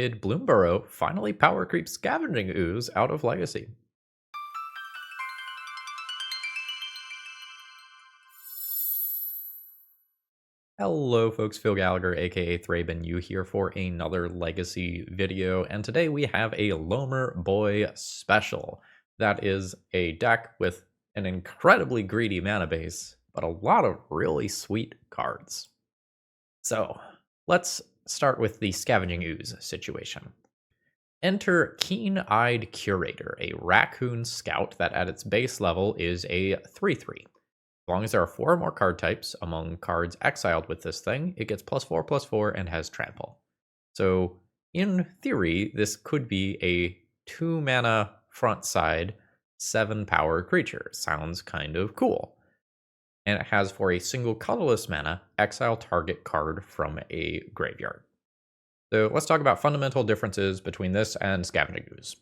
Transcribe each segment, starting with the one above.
Did Bloomburrow finally power creep Scavenging Ooze out of Legacy? Hello folks, Phil Gallagher aka ThrabenU here for another Legacy video, and today we have a Loamer Boy special. That is a deck with an incredibly greedy mana base, but a lot of really sweet cards. So, let's start with the Scavenging Ooze situation. Enter Keen-Eyed Curator, a raccoon scout that at its base level is a 3/3. As long as there are 4 or more card types among cards exiled with this thing, it gets +4/+4 and has trample. So, in theory, this could be a 2 mana front side, 7 power creature. Sounds kind of cool. And it has for a single colorless mana, exile target card from a graveyard. So let's talk about fundamental differences between this and Scavenging Ooze.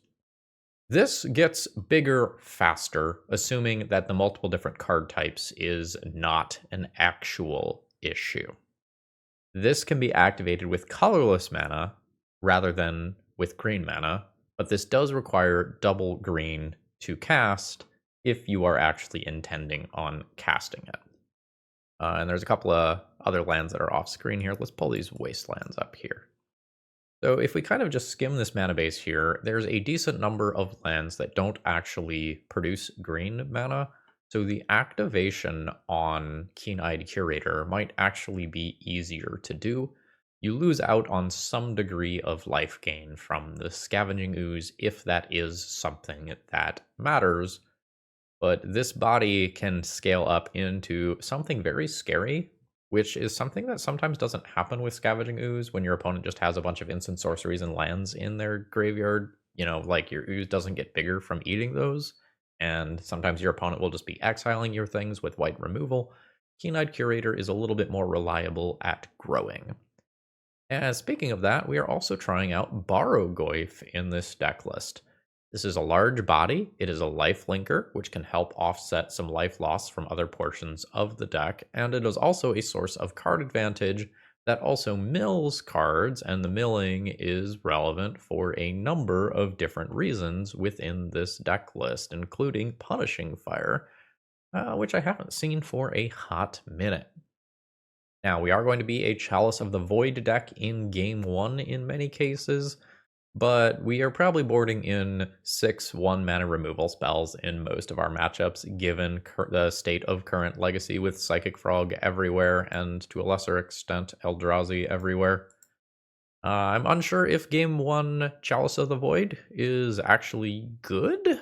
This gets bigger faster, assuming that the multiple different card types is not an actual issue. This can be activated with colorless mana rather than with green mana, but this does require double green to cast if you are actually intending on casting it. And there's a couple of other lands that are off screen here. Let's pull these wastelands up here. So if we kind of just skim this mana base here, there's a decent number of lands that don't actually produce green mana. So the activation on Keen-Eyed Curator might actually be easier to do. You lose out on some degree of life gain from the Scavenging Ooze if that is something that matters. But this body can scale up into something very scary, which is something that sometimes doesn't happen with Scavenging Ooze when your opponent just has a bunch of instant sorceries and lands in their graveyard. You know, like your ooze doesn't get bigger from eating those, and sometimes your opponent will just be exiling your things with white removal. Keen-Eyed Curator is a little bit more reliable at growing. And speaking of that, we are also trying out Barrowgoyf in this deck list. This is a large body, it is a life linker, which can help offset some life loss from other portions of the deck, and it is also a source of card advantage that also mills cards, and the milling is relevant for a number of different reasons within this deck list, including Punishing Fire, which I haven't seen for a hot minute. Now, we are going to be a Chalice of the Void deck in Game 1 in many cases, but we are probably boarding in 6 1-mana removal spells in most of our matchups, given the state of current Legacy with Psychic Frog everywhere, and to a lesser extent, Eldrazi everywhere. I'm unsure if Game 1 Chalice of the Void is actually good,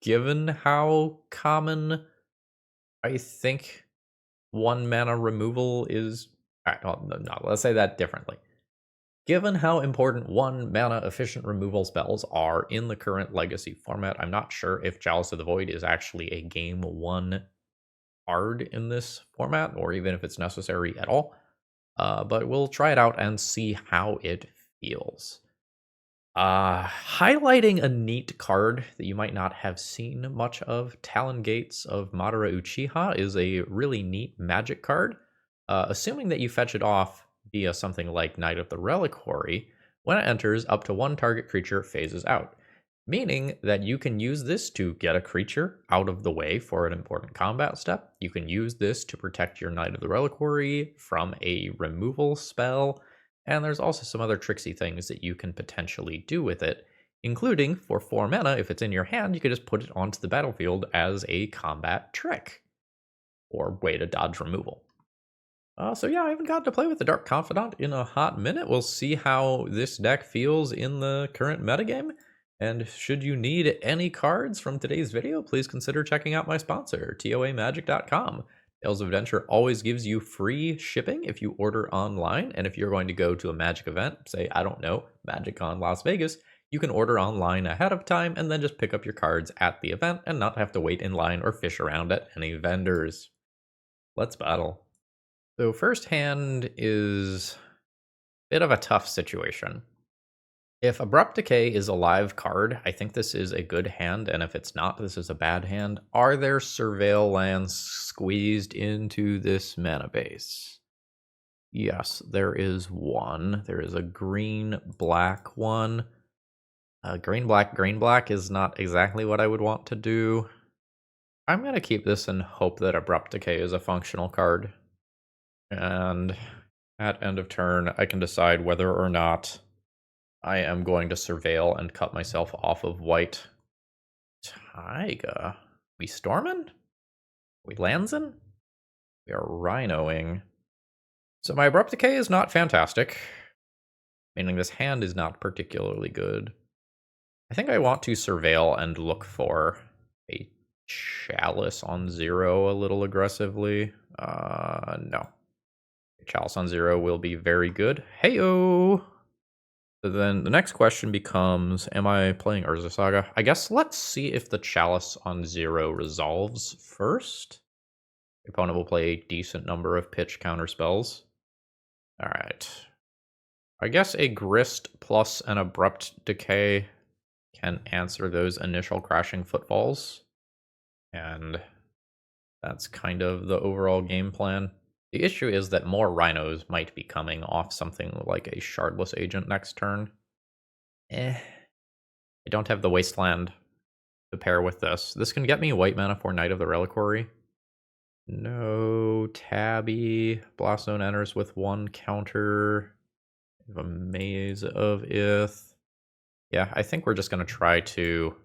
given how common I think 1-mana removal is. Alright, no, let's say that differently. Given how important 1-mana efficient removal spells are in the current Legacy format, I'm not sure if Chalice of the Void is actually a Game 1 card in this format, or even if it's necessary at all. But we'll try it out and see how it feels. Highlighting a neat card that you might not have seen much of, Talon Gates of Madara Uchiha is a really neat magic card. Assuming that you fetch it off via something like Knight of the Reliquary, when it enters, up to 1 target creature phases out, meaning that you can use this to get a creature out of the way for an important combat step. You can use this to protect your Knight of the Reliquary from a removal spell, and there's also some other tricksy things that you can potentially do with it, including for 4 mana, if it's in your hand, you could just put it onto the battlefield as a combat trick, or way to dodge removal. So yeah, I haven't gotten to play with the Dark Confidant in a hot minute. We'll see how this deck feels in the current metagame. And should you need any cards from today's video, please consider checking out my sponsor, TOAmagic.com. Tales of Adventure always gives you free shipping if you order online. And if you're going to go to a Magic event, say, I don't know, MagicCon Las Vegas, you can order online ahead of time and then just pick up your cards at the event and not have to wait in line or fish around at any vendors. Let's battle. So first hand is a bit of a tough situation. If Abrupt Decay is a live card, I think this is a good hand, and if it's not, this is a bad hand. Are there Surveil lands squeezed into this mana base? Yes, there is one. There is a green-black one. Green-black is not exactly what I would want to do. I'm going to keep this and hope that Abrupt Decay is a functional card. And at end of turn, I can decide whether or not I am going to Surveil and cut myself off of white. Taiga. We stormin'? We landsin'? We are rhinoing. So my Abrupt Decay is not fantastic, meaning this hand is not particularly good. I think I want to Surveil and look for a Chalice on 0 a little aggressively. No. Chalice on 0 will be very good. Heyo! So then the next question becomes, am I playing Urza Saga? I guess let's see if the Chalice on 0 resolves first. The opponent will play a decent number of pitch counter spells. Alright. I guess a Grist plus an Abrupt Decay can answer those initial crashing footfalls. And that's kind of the overall game plan. The issue is that more rhinos might be coming off something like a Shardless Agent next turn. I don't have the Wasteland to pair with this. This can get me white mana for Knight of the Reliquary. No Tabby. Blast Zone enters with 1 counter. We have a Maze of Ith. Yeah, I think we're just going to try to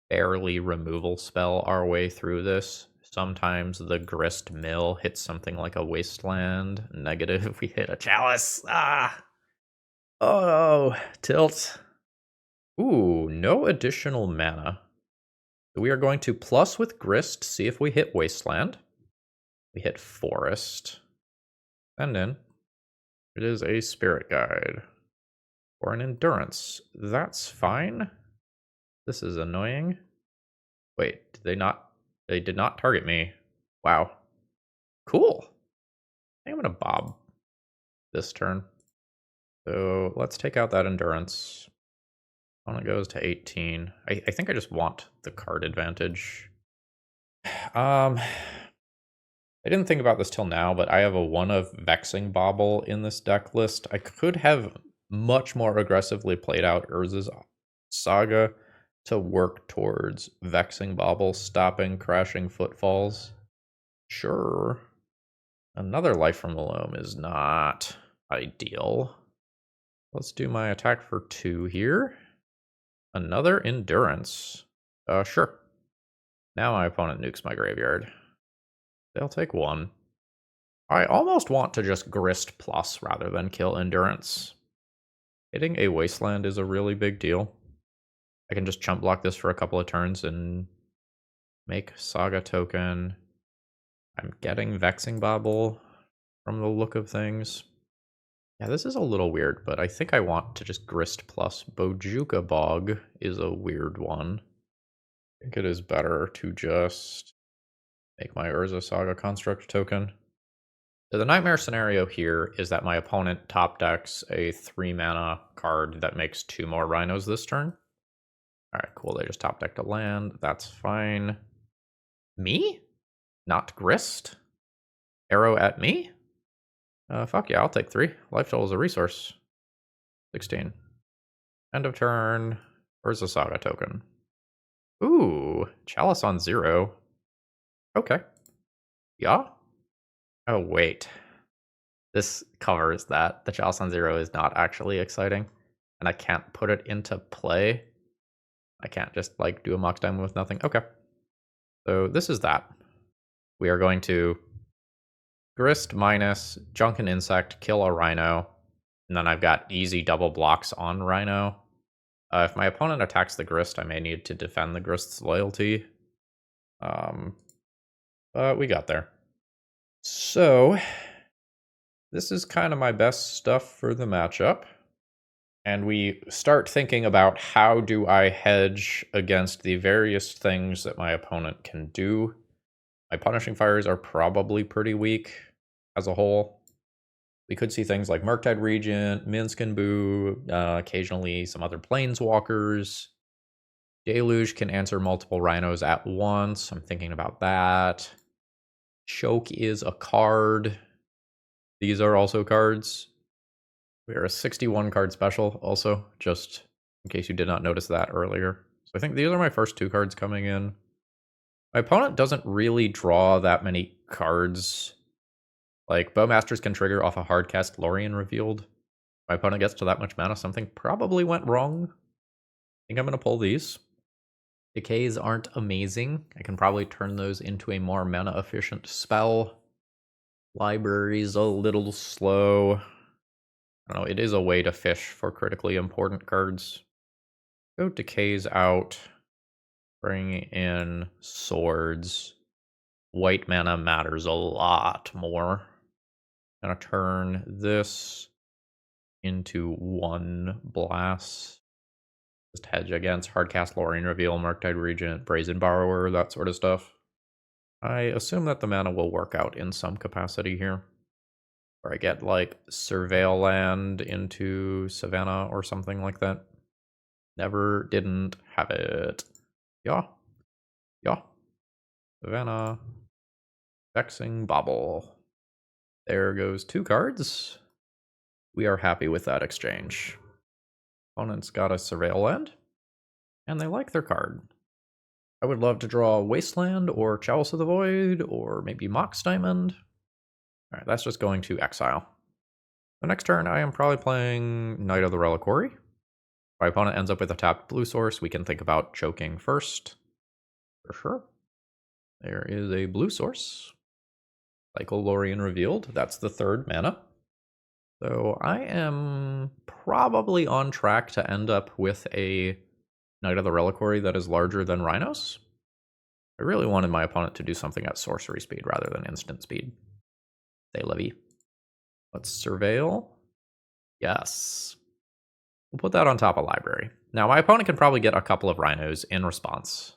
barely removal spell our way through this. Sometimes the Grist Mill hits something like a Wasteland. Negative, we hit a Chalice. Ah! Oh, tilt. Ooh, no additional mana. We are going to plus with Grist, see if we hit Wasteland. We hit Forest. And then it is a Spirit Guide. Or an Endurance. That's fine. This is annoying. Wait, did they not? They did not target me. Wow. Cool. I think I'm going to bob this turn. So let's take out that Endurance. Opponent goes to 18. I think I just want the card advantage. I didn't think about this till now, but I have a 1 of Vexing Bauble in this deck list. I could have much more aggressively played out Urza's Saga to work towards Vexing Bauble stopping crashing footfalls. Sure. Another Life from the Loam is not ideal. Let's do my attack for 2 here. Another Endurance. Sure. Now my opponent nukes my graveyard. They'll take 1. I almost want to just Grist plus rather than kill Endurance. Hitting a Wasteland is a really big deal. I can just chump block this for a couple of turns and make Saga token. I'm getting Vexing Bauble from the look of things. Yeah, this is a little weird, but I think I want to just Grist plus. Bojuka Bog is a weird one. I think it is better to just make my Urza Saga Construct token. So the nightmare scenario here is that my opponent top decks a 3 mana card that makes 2 more rhinos this turn. Alright, cool. They just top decked a land. That's fine. Me? Not Grist? Arrow at me? Fuck yeah, I'll take 3. Life Total is a resource. 16. End of turn. Where's the Saga token? Ooh, Chalice on 0. Okay. Yeah? Oh, wait. This covers that. The Chalice on 0 is not actually exciting. And I can't put it into play. I can't just, like, do a Mox Diamond with nothing. Okay. So this is that. We are going to Grist minus, junk an insect, kill a rhino, and then I've got easy double blocks on rhino. If my opponent attacks the Grist, I may need to defend the Grist's loyalty. But we got there. So this is kind of my best stuff for the matchup. And we start thinking about how do I hedge against the various things that my opponent can do. My Punishing Fires are probably pretty weak as a whole. We could see things like Murktide Regent, Minsc and Boo, occasionally some other Planeswalkers. Deluge can answer multiple rhinos at once. I'm thinking about that. Choke is a card. These are also cards. We are a 61 card special also, just in case you did not notice that earlier. So I think these are my first 2 cards coming in. My opponent doesn't really draw that many cards. Like, Bowmasters can trigger off a hard cast Lorien Revealed. My opponent gets to that much mana, something probably went wrong. I think I'm going to pull these. Decays aren't amazing. I can probably turn those into a more mana-efficient spell. Library's a little slow. I don't know, it is a way to fish for critically important cards. Go Decays out. Bring in Swords. White mana matters a lot more. I'm gonna turn this into 1 blast. Just hedge against Hardcast Lorien Reveal, Murktide Regent, Brazen Borrower, that sort of stuff. I assume that the mana will work out in some capacity here. Or I get like Surveil Land into Savannah or something like that. Never didn't have it. Yeah. Yeah. Savannah. Vexing Bobble. There goes 2 cards. We are happy with that exchange. Opponent's got a Surveil Land, and they like their card. I would love to draw Wasteland or Chalice of the Void or maybe Mox Diamond. Alright, that's just going to exile. The next turn, I am probably playing Knight of the Reliquary. If my opponent ends up with a tapped blue source, we can think about choking first. For sure. There is a blue source. Cycle Lorien Revealed. That's the 3rd mana. So I am probably on track to end up with a Knight of the Reliquary that is larger than Rhinos. I really wanted my opponent to do something at sorcery speed rather than instant speed. They levy. Let's Surveil. Yes. We'll put that on top of Library. Now, my opponent can probably get a couple of Rhinos in response.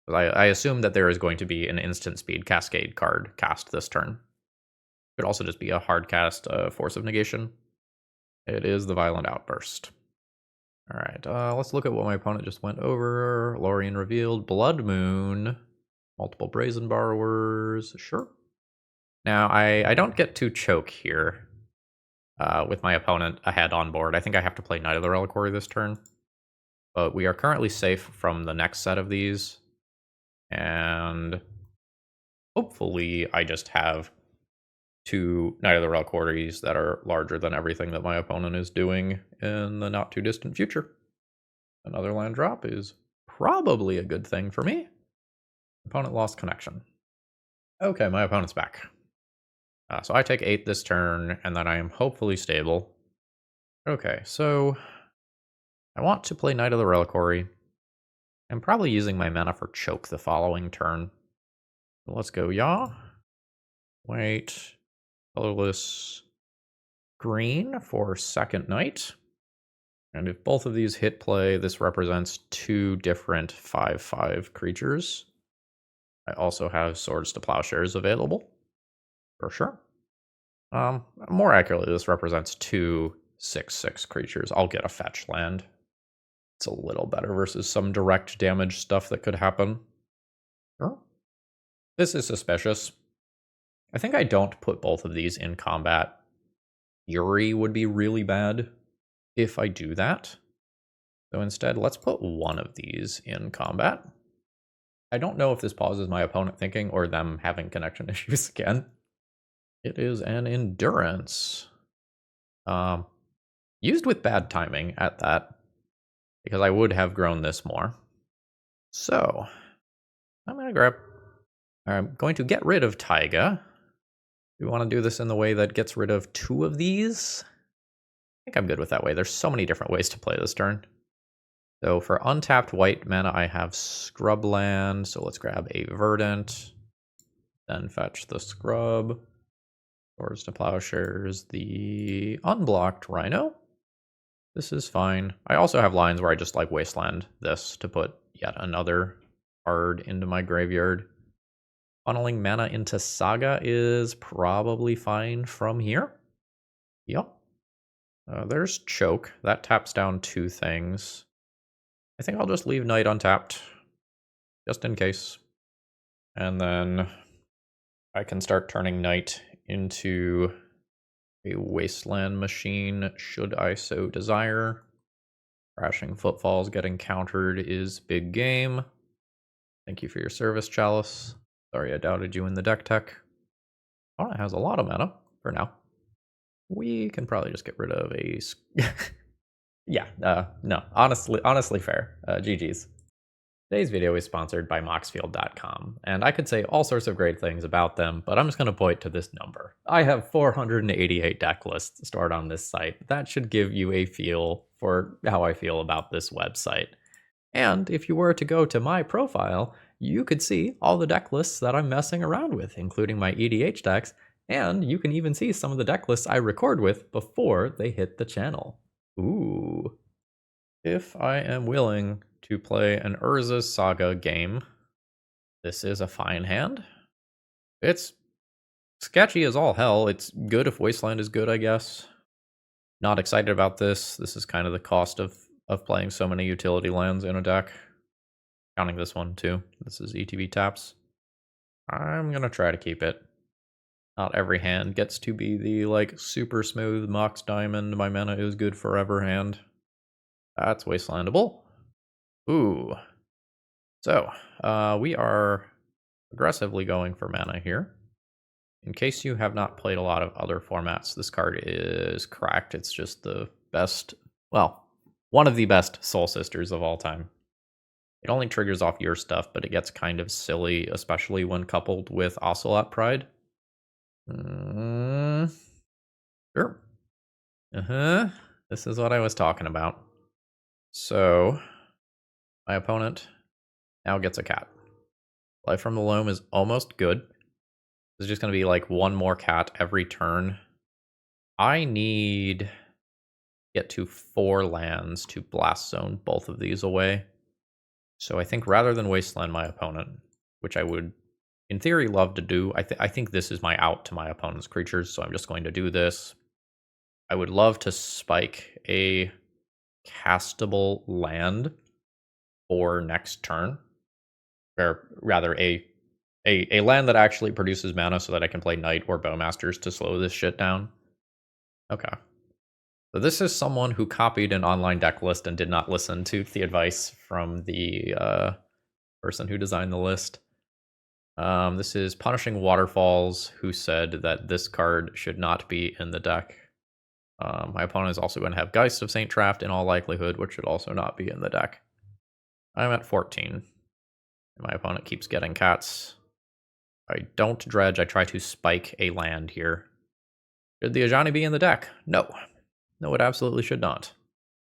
I assume that there is going to be an instant speed Cascade card cast this turn. Could also just be a hard cast Force of Negation. It is the Violent Outburst. Alright, let's look at what my opponent just went over. Lorien Revealed, Blood Moon, multiple Brazen Borrowers, sure. Now, I don't get to choke here with my opponent ahead on board. I think I have to play Knight of the Reliquary this turn. But we are currently safe from the next set of these. And hopefully I just have 2 Knight of the Reliquaries that are larger than everything that my opponent is doing in the not too distant future. Another land drop is probably a good thing for me. Opponent lost connection. Okay, my opponent's back. So I take 8 this turn, and then I am hopefully stable. Okay, so I want to play Knight of the Reliquary. I'm probably using my mana for choke the following turn. So let's go Yaw. Wait. Colorless green for second Knight. And if both of these hit play, this represents 2 different 5/5 creatures. I also have Swords to Plowshares available, for sure. More accurately, this represents 2 6/6 creatures. I'll get a fetch land. It's a little better versus some direct damage stuff that could happen. Sure. This is suspicious. I think I don't put both of these in combat. Fury would be really bad if I do that. So instead, let's put one of these in combat. I don't know if this pauses my opponent thinking or them having connection issues again. It is an Endurance. Used with bad timing at that, because I would have grown this more. So, I'm going to get rid of Taiga. We want to do this in the way that gets rid of 2 of these. I think I'm good with that way. There's so many different ways to play this turn. So for untapped white mana, I have Scrubland. So let's grab a Verdant. Then fetch the Scrub. Swords to Plowshares, the unblocked Rhino. This is fine. I also have lines where I just like Wasteland this to put yet another card into my graveyard. Funneling mana into Saga is probably fine from here. Yep. There's Choke. That taps down 2 things. I think I'll just leave Knight untapped, just in case. And then I can start turning Knight into a Wasteland Machine, should I so desire. Crashing Footfalls getting countered is big game. Thank you for your service, Chalice. Sorry I doubted you in the deck tech. Oh, it has a lot of mana for now. We can probably just get rid of a... yeah, no, honestly fair. GG's. Today's video is sponsored by Moxfield.com, and I could say all sorts of great things about them, but I'm just going to point to this number. I have 488 deck lists stored on this site. That should give you a feel for how I feel about this website. And if you were to go to my profile, you could see all the deck lists that I'm messing around with, including my EDH decks, and you can even see some of the deck lists I record with before they hit the channel. Ooh. If I am willing to play an Urza's Saga game, this is a fine hand. It's sketchy as all hell. It's good if Wasteland is good, I guess. Not excited about this. This is kind of the cost of playing so many utility lands in a deck. Counting this one too. This is ETB taps. I'm gonna try to keep it. Not every hand gets to be the like super smooth Mox Diamond, my mana is good forever hand. That's Wastelandable. Ooh. So, we are aggressively going for mana here. In case you have not played a lot of other formats, this card is cracked. It's just the best, well, one of the best Soul Sisters of all time. It only triggers off your stuff, but it gets kind of silly, especially when coupled with Ocelot Pride. Sure. This is what I was talking about. So, my opponent now gets a cat. Life from the Loam is almost good. There's just going to be like one more cat every turn. I need to get to 4 lands to Blast Zone both of these away. So I think rather than Wasteland my opponent, which I would in theory love to do, I think this is my out to my opponent's creatures, so I'm just going to do this. I would love to spike a castable land for next turn, or rather a land that actually produces mana so that I can play Knight or Bowmasters to slow this shit down. Okay. So this is someone who copied an online deck list and did not listen to the advice from the person who designed the list. This is Punishing Waterfalls, who said that this card should not be in the deck. My opponent is also going to have Geist of Saint Traft in all likelihood, which should also not be in the deck. I'm at 14. And my opponent keeps getting cats. I don't dredge, I try to spike a land here. Should the Ajani be in the deck? No. No, it absolutely should not.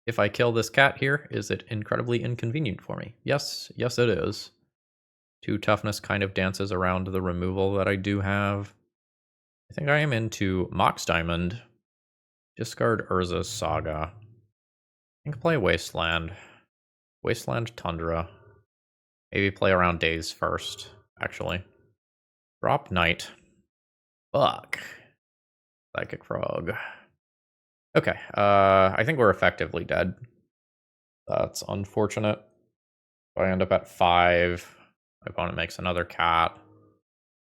If I kill this cat here, is it incredibly inconvenient for me? Yes, yes it is. 2 toughness kind of dances around the removal that I do have. I think I am into Mox Diamond. Discard Urza's Saga. I think play Wasteland. Wasteland Tundra. Maybe play around Days first, actually. Drop Knight. Fuck. Psychic Frog. Okay, I think we're effectively dead. That's unfortunate. I end up at 5. My opponent makes another cat.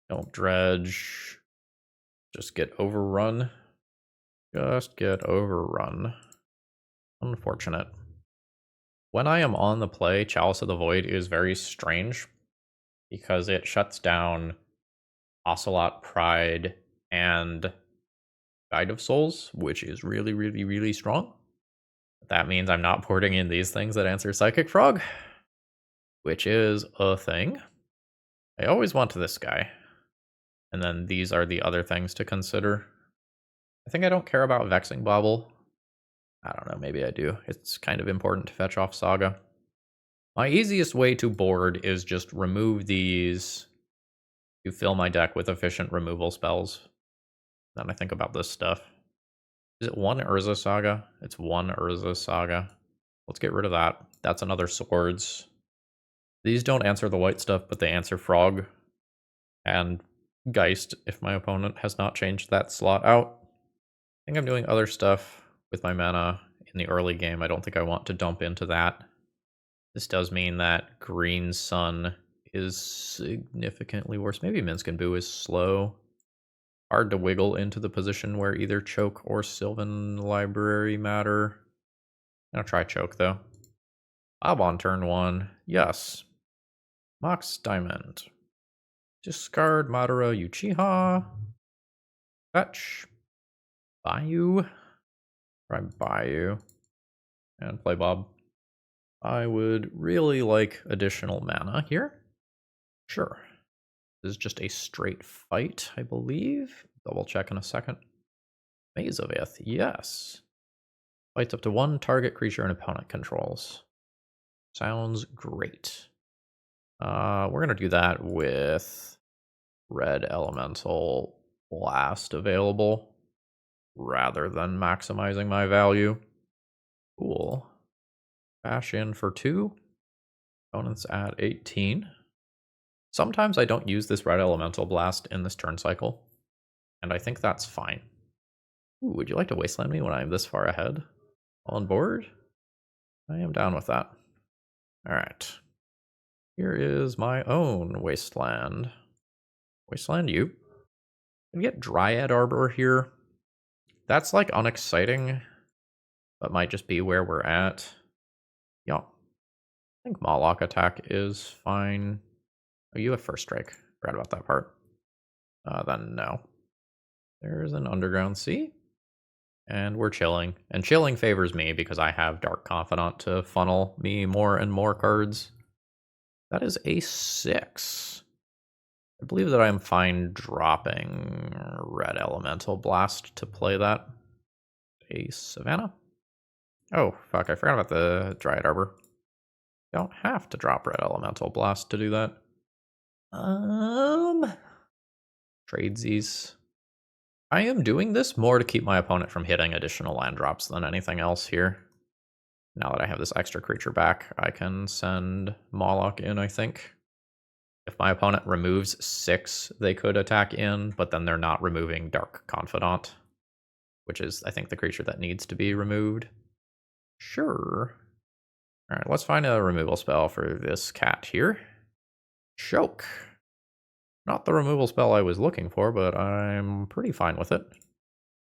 Don't dredge. Just get overrun. Just get overrun. Unfortunate. When I am on the play, Chalice of the Void is very strange because it shuts down Ocelot Pride and Guide of Souls, which is really, really, really strong. That means I'm not porting in these things that answer Psychic Frog, which is a thing. I always want this guy. And then these are the other things to consider. I think I don't care about Vexing Bauble. I don't know, maybe I do. It's kind of important to fetch off Saga. My easiest way to board is just remove these to fill my deck with efficient removal spells. Then I think about this stuff. Is it 1 Urza Saga? It's 1 Urza Saga. Let's get rid of that. That's another Swords. These don't answer the white stuff, but they answer Frog and Geist if my opponent has not changed that slot out. I think I'm doing other stuff with my mana in the early game. I don't think I want to dump into that. This does mean that Green Sun is significantly worse. Maybe Minsc and Boo is slow. Hard to wiggle into the position where either Choke or Sylvan Library matter. I'll try Choke, though. Bob on turn 1. Yes. Mox Diamond. Discard Madara Uchiha. Fetch. Bayou. Try Bayou. And play Bob. I would really like additional mana here. Sure. This is just a straight fight, I believe. Double check in a second. Maze of Ith, yes. Fights up to 1 target creature an opponent controls. Sounds great. We're going to do that with Red Elemental Blast available rather than maximizing my value. Cool. Bash in for 2. Opponents at 18. Sometimes I don't use this Red Elemental Blast in this turn cycle, and I think that's fine. Ooh, would you like to wasteland me when I'm this far ahead? On board? I am down with that. Alright. Here is my own wasteland. Wasteland you. Can get Dryad Arbor here. That's like unexciting, but might just be where we're at. Yeah. I think Moloch attack is fine. Oh, you have first strike. Forgot about that part. Then no. There's an Underground Sea. And we're chilling. And chilling favors me because I have Dark Confidant to funnel me more and more cards. That is a 6. I believe that I'm fine dropping Red Elemental Blast to play that. A Savannah. Oh, fuck, I forgot about the Dryad Arbor. Don't have to drop Red Elemental Blast to do that. Tradesies. I am doing this more to keep my opponent from hitting additional land drops than anything else here. Now that I have this extra creature back, I can send Moloch in, I think. If my opponent removes 6, they could attack in, but then they're not removing Dark Confidant, which is, I think, the creature that needs to be removed. Sure. Alright, let's find a removal spell for this cat here. Choke. Not the removal spell I was looking for, but I'm pretty fine with it.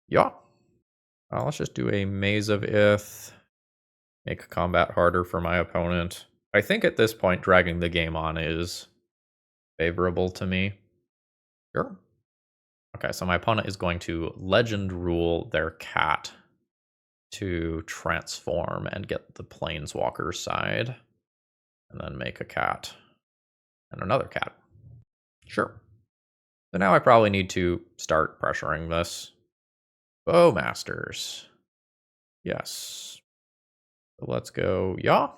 Yeah. Let's just do a Maze of Ith. Make combat harder for my opponent. I think at this point, dragging the game on is favorable to me. Sure. Okay, so my opponent is going to Legend Rule their cat to transform and get the Planeswalker side. And then make a cat. And another cat. Sure. So now I probably need to start pressuring this. Bowmasters. Yes. So let's go. Yeah.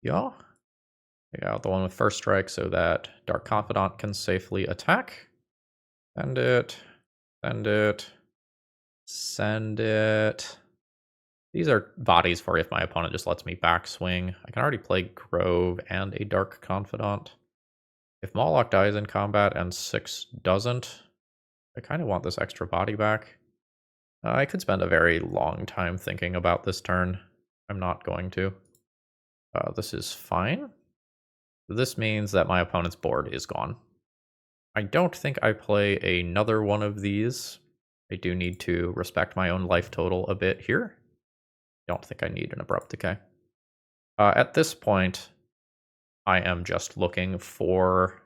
Yeah. Take out the one with first strike so that Dark Confidant can safely attack. Send it. Send it. Send it. These are bodies for if my opponent just lets me backswing. I can already play Grove and a Dark Confidant. If Moloch dies in combat and 6 doesn't, I kind of want this extra body back. I could spend a very long time thinking about this turn. I'm not going to. This is fine. This means that my opponent's board is gone. I don't think I play another one of these. I do need to respect my own life total a bit here. Don't think I need an Abrupt Decay. At this point, I am just looking for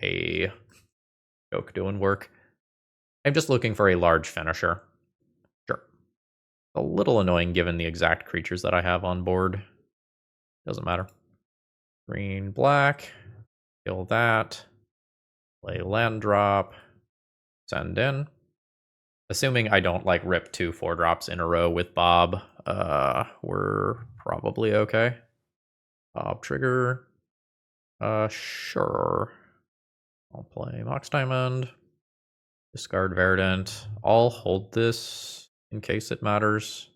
a joke doing work. I'm just looking for a large finisher. Sure. A little annoying given the exact creatures that I have on board. Doesn't matter. Green, black. Kill that. Play land drop. Send in. Assuming I don't like rip 2 4-drops in a row with Bob, we're probably okay. Bob trigger. Sure. I'll play Mox Diamond. Discard Verdant. I'll hold this in case it matters.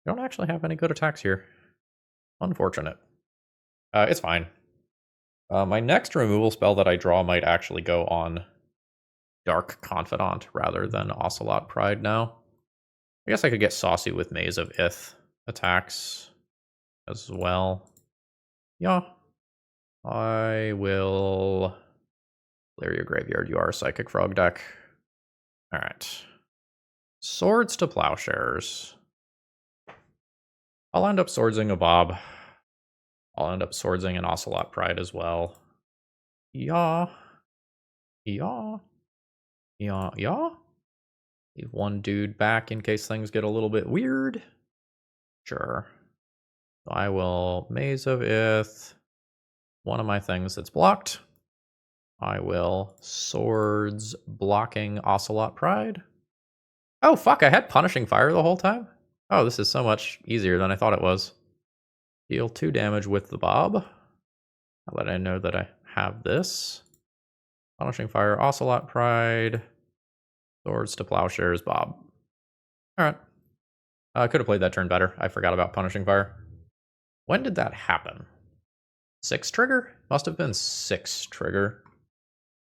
I don't actually have any good attacks here. Unfortunate. It's fine. My next removal spell that I draw might actually go on Dark Confidant rather than Ocelot Pride now. I guess I could get saucy with Maze of Ith attacks as well. Yeah. I will clear your graveyard. You are a Psychic Frog deck. All right. Swords to plowshares. I'll end up swordsing a Bob. I'll end up swordsing an Ocelot Pride as well. Yeah. Yeah. Yeah. Yeah. Leave one dude back in case things get a little bit weird. Sure. So I will Maze of Ith. One of my things that's blocked. I will swords blocking Ocelot Pride. Oh, fuck, I had Punishing Fire the whole time? Oh, this is so much easier than I thought it was. Deal 2 damage with the Bob. Now that I know that I have this. Punishing Fire, Ocelot Pride. Swords to Plowshares, Bob. Alright. I could have played that turn better. I forgot about Punishing Fire. When did that happen? 6 trigger? Must have been 6 trigger.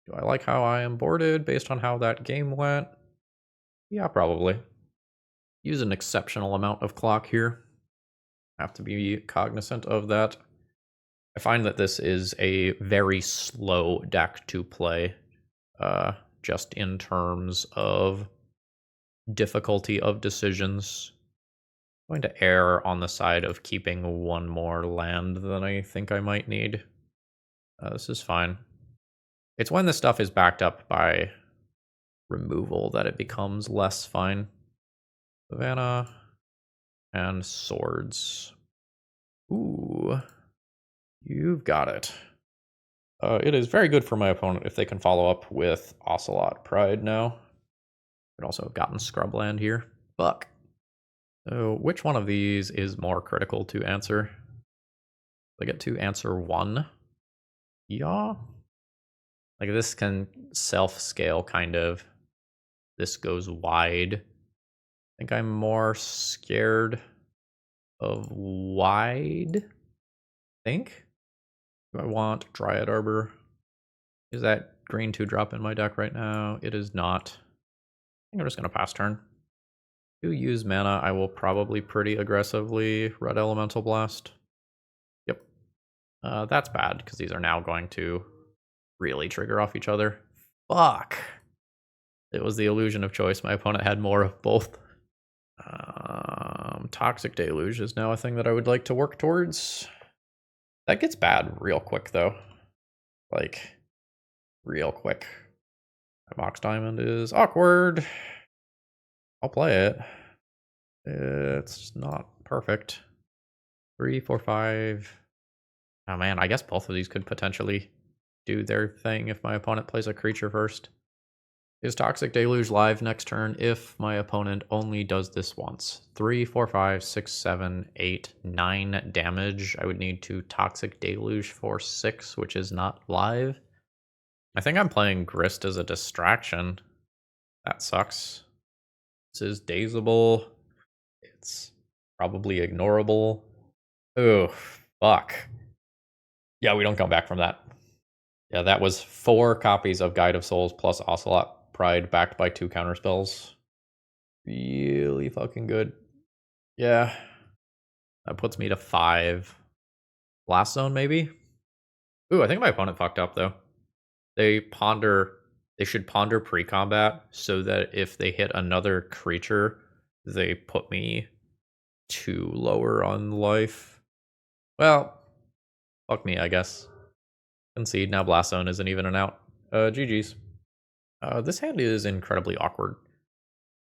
Do I like how I am boarded based on how that game went? Yeah, probably. Use an exceptional amount of clock here. Have to be cognizant of that. I find that this is a very slow deck to play, just in terms of difficulty of decisions. I'm going to err on the side of keeping one more land than I think I might need. This is fine. It's when this stuff is backed up by removal that it becomes less fine. Savannah and swords. Ooh, you've got it. It is very good for my opponent if they can follow up with Ocelot Pride now. Could also have gotten Scrubland here. Fuck. So which one of these is more critical to answer? I get to answer 1. Yeah. Like this can self-scale kind of. This goes wide. I think I'm more scared of wide. Think. Do I want Dryad Arbor? Is that green 2-drop in my deck right now? It is not. I think I'm just going to pass turn. To use mana, I will probably pretty aggressively Red Elemental Blast. Yep. That's bad, because these are now going to really trigger off each other. Fuck. It was the illusion of choice. My opponent had more of both. Toxic Deluge is now a thing that I would like to work towards. That gets bad real quick, though. Like, real quick. My Mox Diamond is awkward. I'll play it. It's not perfect. 3, 4, 5. Oh man, I guess both of these could potentially do their thing if my opponent plays a creature first. Is Toxic Deluge live next turn if my opponent only does this once? 3, 4, 5, 6, 7, 8, 9 damage. I would need to Toxic Deluge for 6, which is not live. I think I'm playing Grist as a distraction. That sucks. This is dazable. It's probably ignorable. Oh, fuck. Yeah, we don't come back from that. Yeah, that was 4 copies of Guide of Souls plus Ocelot Pride backed by 2 counterspells. Really fucking good. Yeah. That puts me to 5. Blast Zone, maybe? Ooh, I think my opponent fucked up, though. They should ponder pre-combat so that if they hit another creature, they put me 2 lower on life. Well, fuck me, I guess. Concede, now Blast Zone isn't even an out. GG's. This hand is incredibly awkward.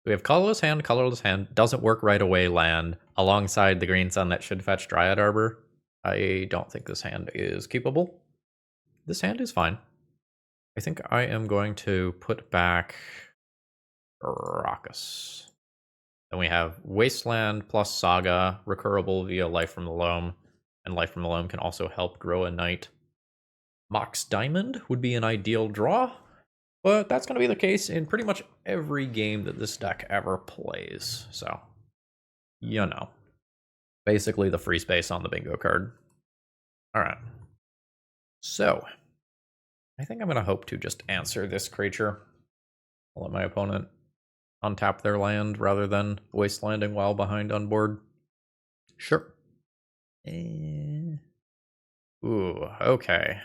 We have colorless hand, doesn't work right away land, alongside the green sun that should fetch Dryad Arbor. I don't think this hand is keepable. This hand is fine. I think I am going to put back Raucous. Then we have Wasteland plus Saga, recurable via Life from the Loam, and Life from the Loam can also help grow a knight. Mox Diamond would be an ideal draw, but that's going to be the case in pretty much every game that this deck ever plays, so, you know. Basically the free space on the bingo card. Alright. So, I think I'm going to hope to just answer this creature. I'll let my opponent untap their land rather than wastelanding while behind on board. Sure. Ooh, okay.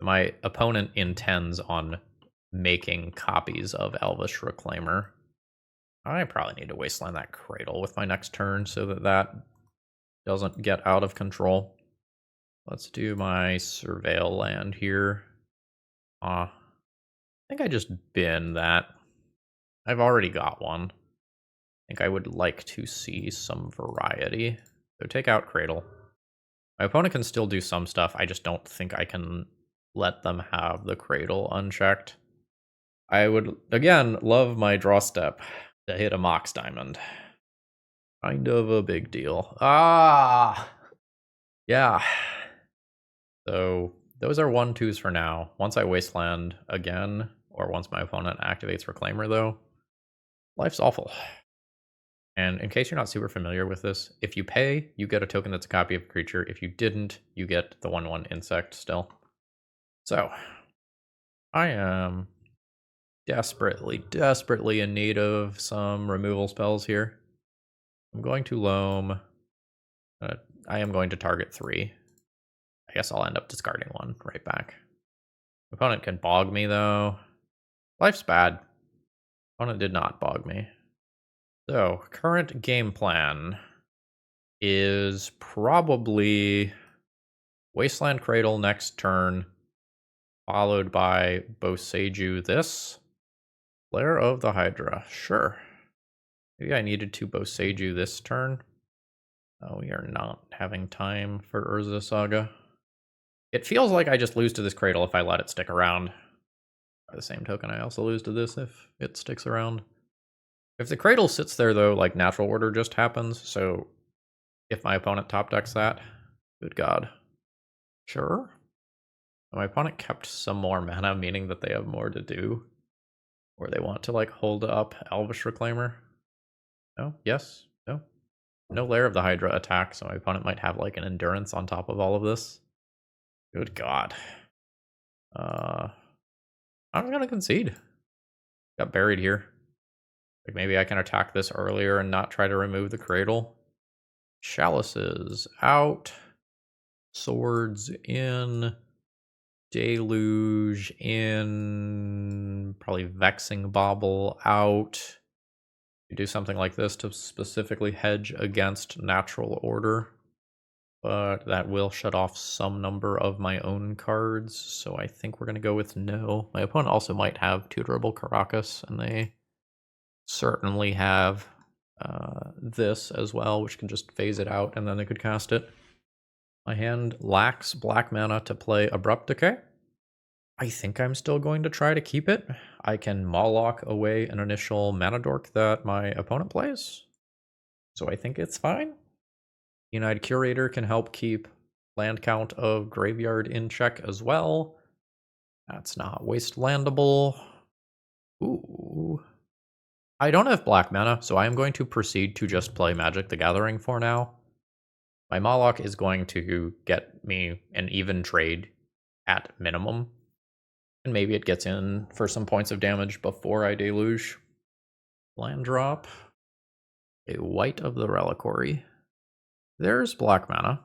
My opponent intends on making copies of Elvish Reclaimer. I probably need to wasteland that Cradle with my next turn so that that doesn't get out of control. Let's do my Surveil land here. I think I just bin that. I've already got one. I think I would like to see some variety. So take out Cradle. My opponent can still do some stuff. I just don't think I can let them have the Cradle unchecked. I would, again, love my draw step to hit a Mox Diamond. Kind of a big deal. Yeah. So those are 1/2s for now. Once I wasteland again, or once my opponent activates Reclaimer though, life's awful. And in case you're not super familiar with this, if you pay, you get a token that's a copy of a creature. If you didn't, you get the 1/1 insect still. So I am desperately in need of some removal spells here. I'm going to Loam. I am going to target 3. I guess I'll end up discarding 1 right back. Opponent can bog me though. Life's bad. Opponent did not bog me. So current game plan is probably Wasteland Cradle next turn, followed by Boseiju this. Lair of the Hydra, sure. Maybe I needed to Boseiju this turn. We are not having time for Urza Saga. It feels like I just lose to this Cradle if I let it stick around. By the same token, I also lose to this if it sticks around. If the Cradle sits there though, like Natural Order just happens, so if my opponent top decks that, good god. Sure. My opponent kept some more mana, meaning that they have more to do. Or they want to like hold up Elvish Reclaimer. No? Yes? No? No Lair of the Hydra attack, so my opponent might have like an Endurance on top of all of this. Good god. I'm gonna concede. Got buried here. Like maybe I can attack this earlier and not try to remove the Cradle. Chalices out. Swords in. Deluge in. Probably Vexing Bauble out. You do something like this to specifically hedge against Natural Order. But that will shut off some number of my own cards, so I think we're going to go with no. My opponent also might have Tutorable Caracas, and they certainly have this as well, which can just phase it out, and then they could cast it. My hand lacks black mana to play Abrupt Decay. I think I'm still going to try to keep it. I can Mawlock away an initial mana dork that my opponent plays, so I think it's fine. Keen-Eyed Curator can help keep land count of Graveyard in check as well. That's not wastelandable. Ooh. I don't have black mana, so I am going to proceed to just play Magic the Gathering for now. My Mawlock is going to get me an even trade at minimum. And maybe it gets in for some points of damage before I deluge. Land drop. A White of the Reliquary. There's black mana.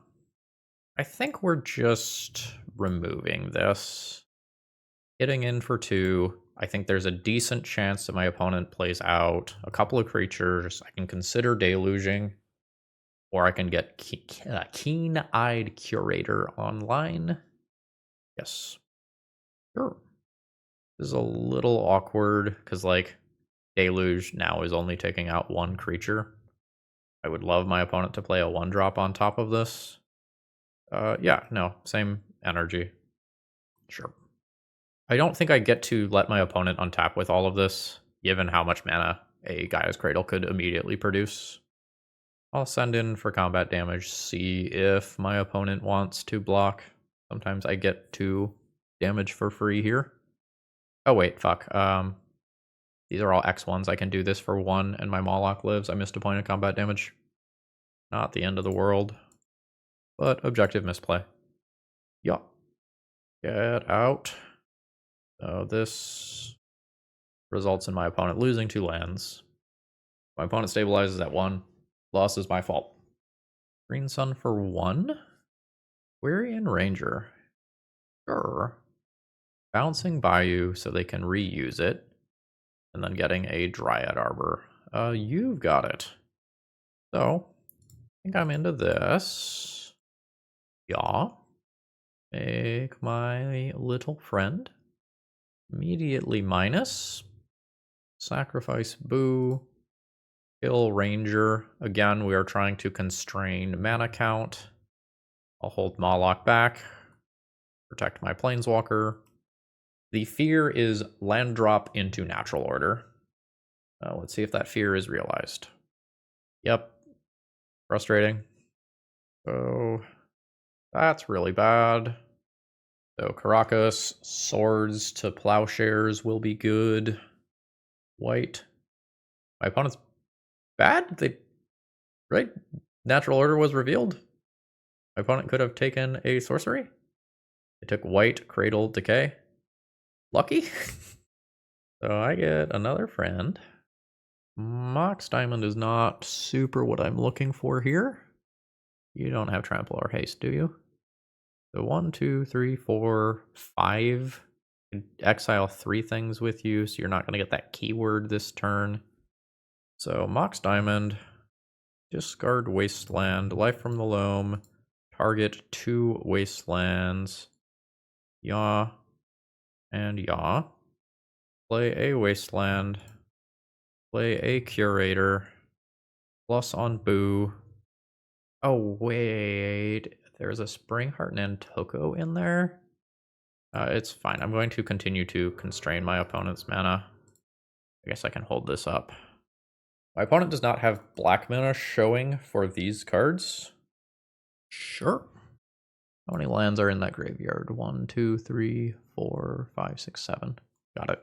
I think we're just removing this. Hitting in for 2. I think there's a decent chance that my opponent plays out a couple of creatures. I can consider deluging. Or I can get Keen-Eyed Curator online. Yes. Sure. This is a little awkward because, like, Deluge now is only taking out 1 creature. I would love my opponent to play a 1-drop on top of this. Yeah, no, same energy. Sure. I don't think I get to let my opponent untap with all of this, given how much mana a Gaia's Cradle could immediately produce. I'll send in for combat damage, see if my opponent wants to block. Sometimes I get 2 damage for free here. Oh wait, fuck. These are all X1s. I can do this for 1 and my Mawlock lives. I missed a point of combat damage. Not the end of the world. But objective misplay. Yup. Get out. So this results in my opponent losing 2 lands. My opponent stabilizes at 1. Loss is my fault. Green Sun for 1? Query and Ranger. Sure. bouncing Bayou so they can reuse it, and then getting a Dryad Arbor. You've got it. So, I think I'm into this. Yeah. Make my little friend. Immediately minus. Sacrifice Boo. Kill Ranger. Again, we are trying to constrain mana count. I'll hold Moloch back. Protect my Planeswalker. The fear is land drop into natural order. Let's see if that fear is realized. Yep. Frustrating. Oh, that's really bad. So Caracas, swords to plowshares will be good. White. My opponent's bad? Right? Natural order was revealed. My opponent could have taken a sorcery. They took white, cradle, decay. Lucky? So I get another friend. Mox Diamond is not super what I'm looking for here. You don't have trample or haste, do you? So 1, 2, 3, 4, 5. Exile 3 things with you, so you're not going to get that keyword this turn. So Mox Diamond, discard Wasteland, Life from the Loam, target 2 Wastelands, yaw, and yaw. Play a Wasteland, play a Curator, plus on Boo. Oh wait, there's a Springheart and Toko in there? It's fine, I'm going to continue to constrain my opponent's mana. I guess I can hold this up. My opponent does not have black mana showing for these cards. Sure. How many lands are in that graveyard? 1, 2, 3, 4, 5, 6, 7. Got it.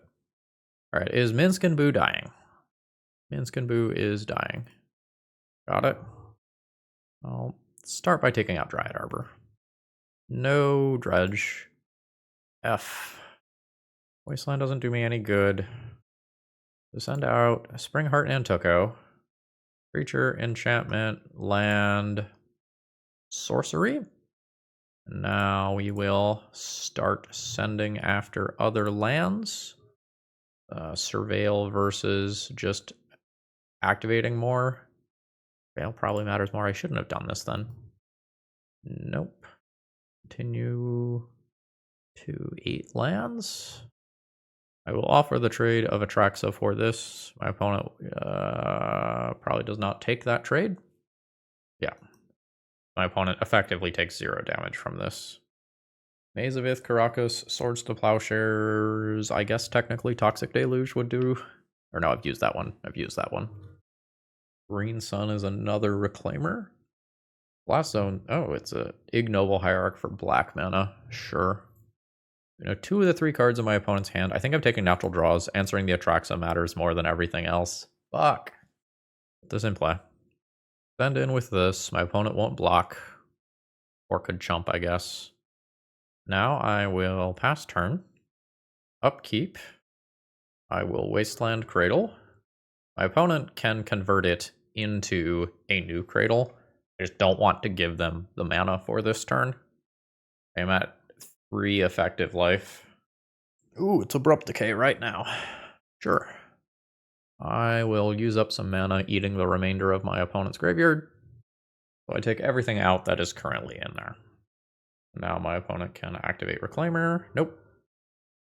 Alright, is Minsk and Boo dying? Minsk and Boo is dying. Got it. I'll start by taking out Dryad Arbor. No Dredge. F. Wasteland doesn't do me any good. So send out Springheart and Toko. Creature, enchantment, land, sorcery. Now we will start sending after other lands. Surveil versus just activating more. Surveil probably matters more. I shouldn't have done this then. Nope. Continue to 8 lands. I will offer the trade of Atraxa for this. My opponent probably does not take that trade. Yeah. My opponent effectively takes 0 damage from this. Maze of Ith, Caracas, Swords to Plowshares. I guess technically Toxic Deluge would do. Or no, I've used that one. Green Sun is another Reclaimer. Blast Zone. Oh, it's a Ignoble Hierarch for black mana. Sure. 2 of the 3 cards in my opponent's hand. I think I'm taking natural draws. Answering the Atraxa matters more than everything else. Fuck. Put this in play. Send in with this. My opponent won't block. Or could chump, I guess. Now I will pass turn. Upkeep. I will Wasteland Cradle. My opponent can convert it into a new Cradle. I just don't want to give them the mana for this turn. I'm at 3 effective life. Ooh, it's Abrupt Decay right now. Sure. I will use up some mana, eating the remainder of my opponent's graveyard. So I take everything out that is currently in there. Now my opponent can activate Reclaimer. Nope.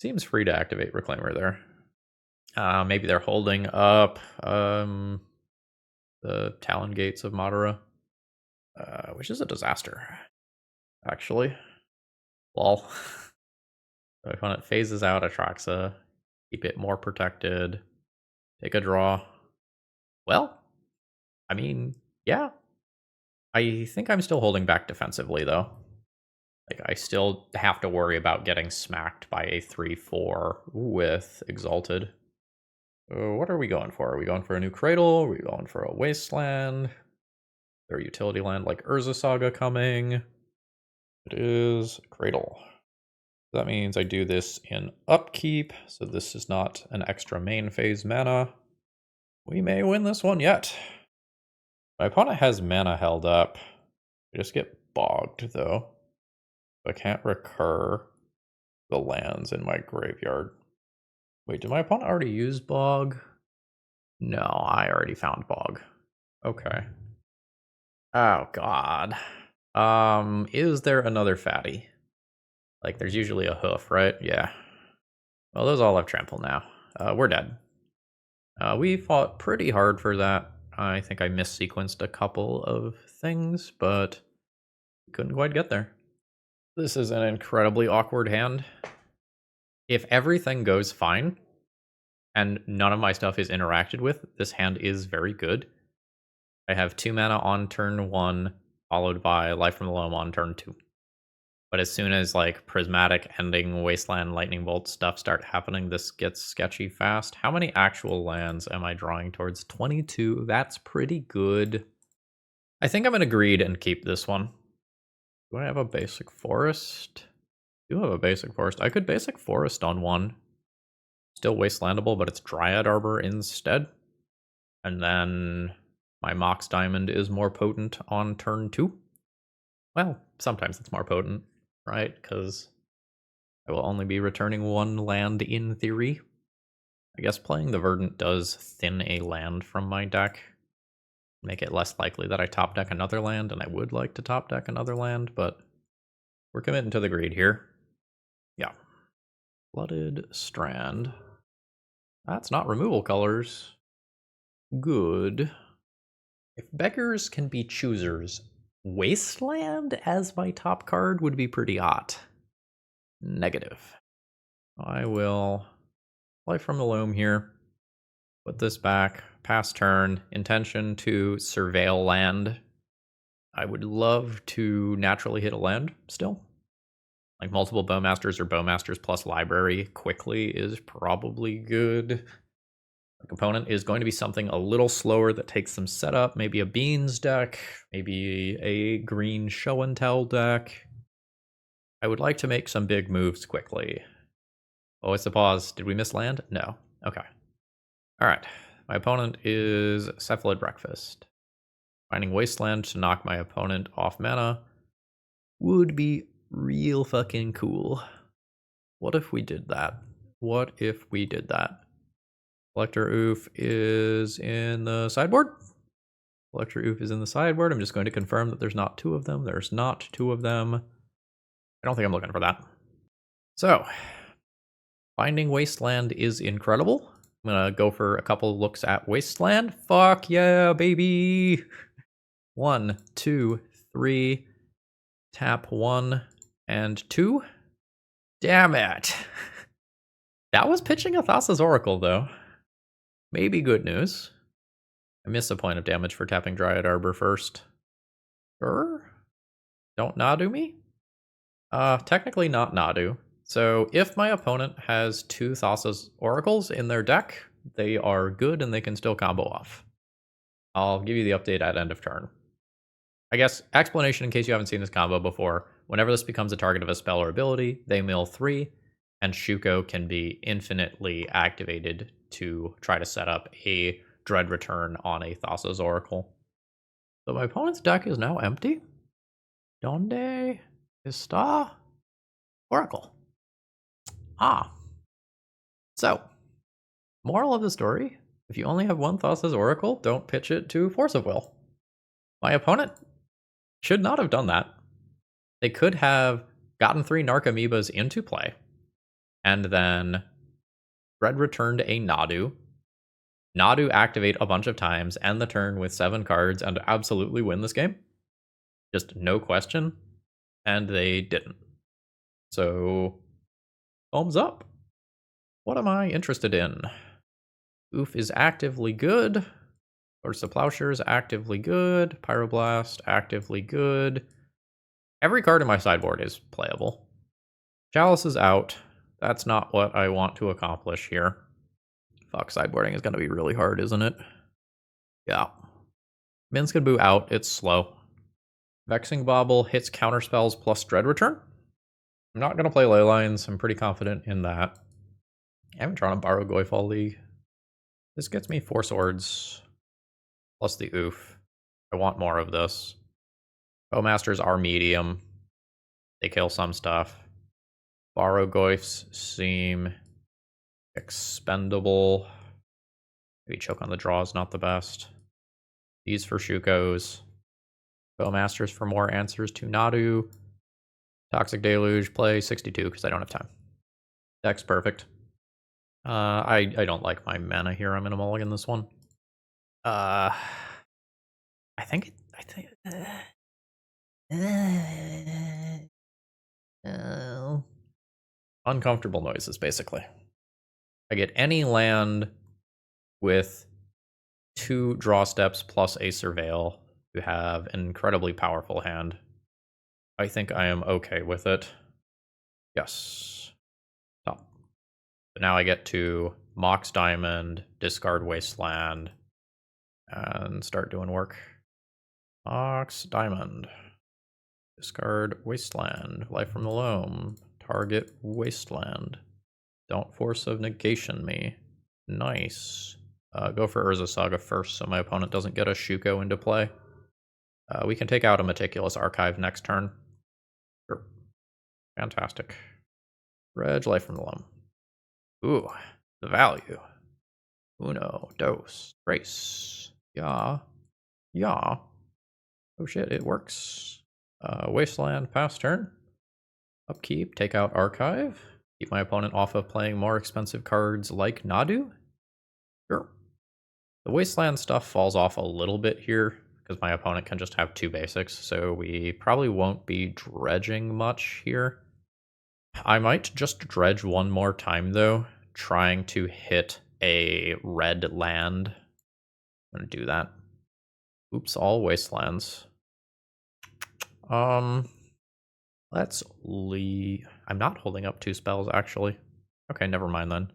Seems free to activate Reclaimer there. Maybe they're holding up the Talon Gates of Madara, which is a disaster, actually. Lol. My opponent phases out Atraxa, keep it more protected, take a draw. Well, I mean, yeah. I think I'm still holding back defensively, though. Like, I still have to worry about getting smacked by a 3-4 with Exalted. What are we going for? Are we going for a new Cradle? Are we going for a Wasteland? Is there a utility land like Urza Saga coming? It is Cradle. That means I do this in Upkeep, so this is not an extra main phase mana. We may win this one yet. My opponent has mana held up. I just get bogged, though. I can't recur. the lands in my graveyard. Wait, did my opponent already use Bog? No, I already found Bog. Okay. Oh, God. Is there another fatty? Like, there's usually a hoof, right? Yeah. Well, those all have trample now. We're dead. We fought pretty hard for that. I think I missequenced a couple of things, but couldn't quite get there. This is an incredibly awkward hand. If everything goes fine, and none of my stuff is interacted with, this hand is very good. I have 2 mana on turn 1, followed by Life from the Loam on turn 2. But as soon as like Prismatic, Ending, Wasteland, Lightning Bolt stuff start happening, this gets sketchy fast. How many actual lands am I drawing towards? 22. That's pretty good. I think I'm going to greed and keep this one. Do I have a basic forest? I do have a basic forest. I could basic forest on one. Still wastelandable, but it's Dryad Arbor instead. And then my Mox Diamond is more potent on turn 2. Well, sometimes it's more potent, right? Because I will only be returning 1 land in theory. I guess playing the Verdant does thin a land from my deck. Make it less likely that I top deck another land, and I would like to top deck another land, but we're committing to the greed here. Yeah. Flooded Strand. That's not removal colors. Good. If beggars can be choosers, Wasteland as my top card would be pretty hot. Negative. I will Life from the Loam here. Put this back. Pass turn. Intention to surveil land. I would love to naturally hit a land still. Like multiple Bowmasters or Bowmasters plus library quickly is probably good. The component is going to be something a little slower that takes some setup. Maybe a Beans deck. Maybe a green Show and Tell deck. I would like to make some big moves quickly. Oh, it's a pause. Did we miss land? No. Okay. All right. My opponent is Cephalid Breakfast. Finding Wasteland to knock my opponent off mana would be real fucking cool. What if we did that? What if we did that? Collector Oof is in the sideboard. Collector Oof is in the sideboard. I'm just going to confirm that there's not 2 of them. There's not 2 of them. I don't think I'm looking for that. So, finding Wasteland is incredible. I'm going to go for a couple looks at Wasteland. Fuck yeah, baby! 1, 2, 3. Tap 1 and 2. Damn it. That was pitching a Thassa's Oracle, though. Maybe good news. I missed a point of damage for tapping Dryad Arbor first. Don't Nadu me? Technically not Nadu. So if my opponent has 2 Thassa's Oracles in their deck, they are good and they can still combo off. I'll give you the update at end of turn. I guess, explanation in case you haven't seen this combo before. Whenever this becomes a target of a spell or ability, they mill 3, and Shuko can be infinitely activated to try to set up a Dread Return on a Thassa's Oracle. So my opponent's deck is now empty. Donde está Oracle? Ah. So, moral of the story, if you only have 1 Thassa's Oracle, don't pitch it to Force of Will. My opponent should not have done that. They could have gotten 3 Narcomoebas into play, and then Dread returned a Nadu. Nadu activate a bunch of times, end the turn with 7 cards, and absolutely win this game. Just no question. And they didn't. So, thumbs up. What am I interested in? Oof is actively good. Force of Plowshare is actively good. Pyroblast, actively good. Every card in my sideboard is playable. Chalice is out. That's not what I want to accomplish here. Fuck, sideboarding is going to be really hard, isn't it? Yeah. Minsk and Boo out. It's slow. Vexing Bauble hits counterspells plus Dread Return. I'm not going to play Leylines. I'm pretty confident in that. I haven't drawn a Barrowgoyf all league. This gets me 4 swords. Plus the oof. I want more of this. Bowmasters are medium. They kill some stuff. Barrowgoyfs seem expendable. Maybe choke on the draw is not the best. These for Shukos. Bowmasters for more answers to Nadu. Toxic Deluge, play 62 because I don't have time. Deck's perfect. I don't like my mana here. I'm gonna mulligan this one. I think uncomfortable noises, basically. I get any land with 2 draw steps plus a surveil to have an incredibly powerful hand. I think I am okay with it. Yes. Stop. So now I get to Mox Diamond, discard Wasteland, and start doing work. Mox Diamond. Discard Wasteland. Life from the Loam. Target Wasteland. Don't Force of Negation me. Nice. Go for Urza Saga first so my opponent doesn't get a Shuko into play. We can take out a Meticulous Archive next turn. Sure. Fantastic. Reg, Life from the Loam. Ooh, the value. Uno, dos, tres. Yeah. Yeah. Oh shit, it works. Wasteland, pass turn. Upkeep, take out Archive. Keep my opponent off of playing more expensive cards like Nadu. Sure. The Wasteland stuff falls off a little bit here because my opponent can just have 2 basics, so we probably won't be dredging much here. I might just dredge one more time though, trying to hit a red land. I'm gonna do that. Oops, all Wastelands. Let's leave. I'm not holding up 2 spells, actually. Okay, never mind then.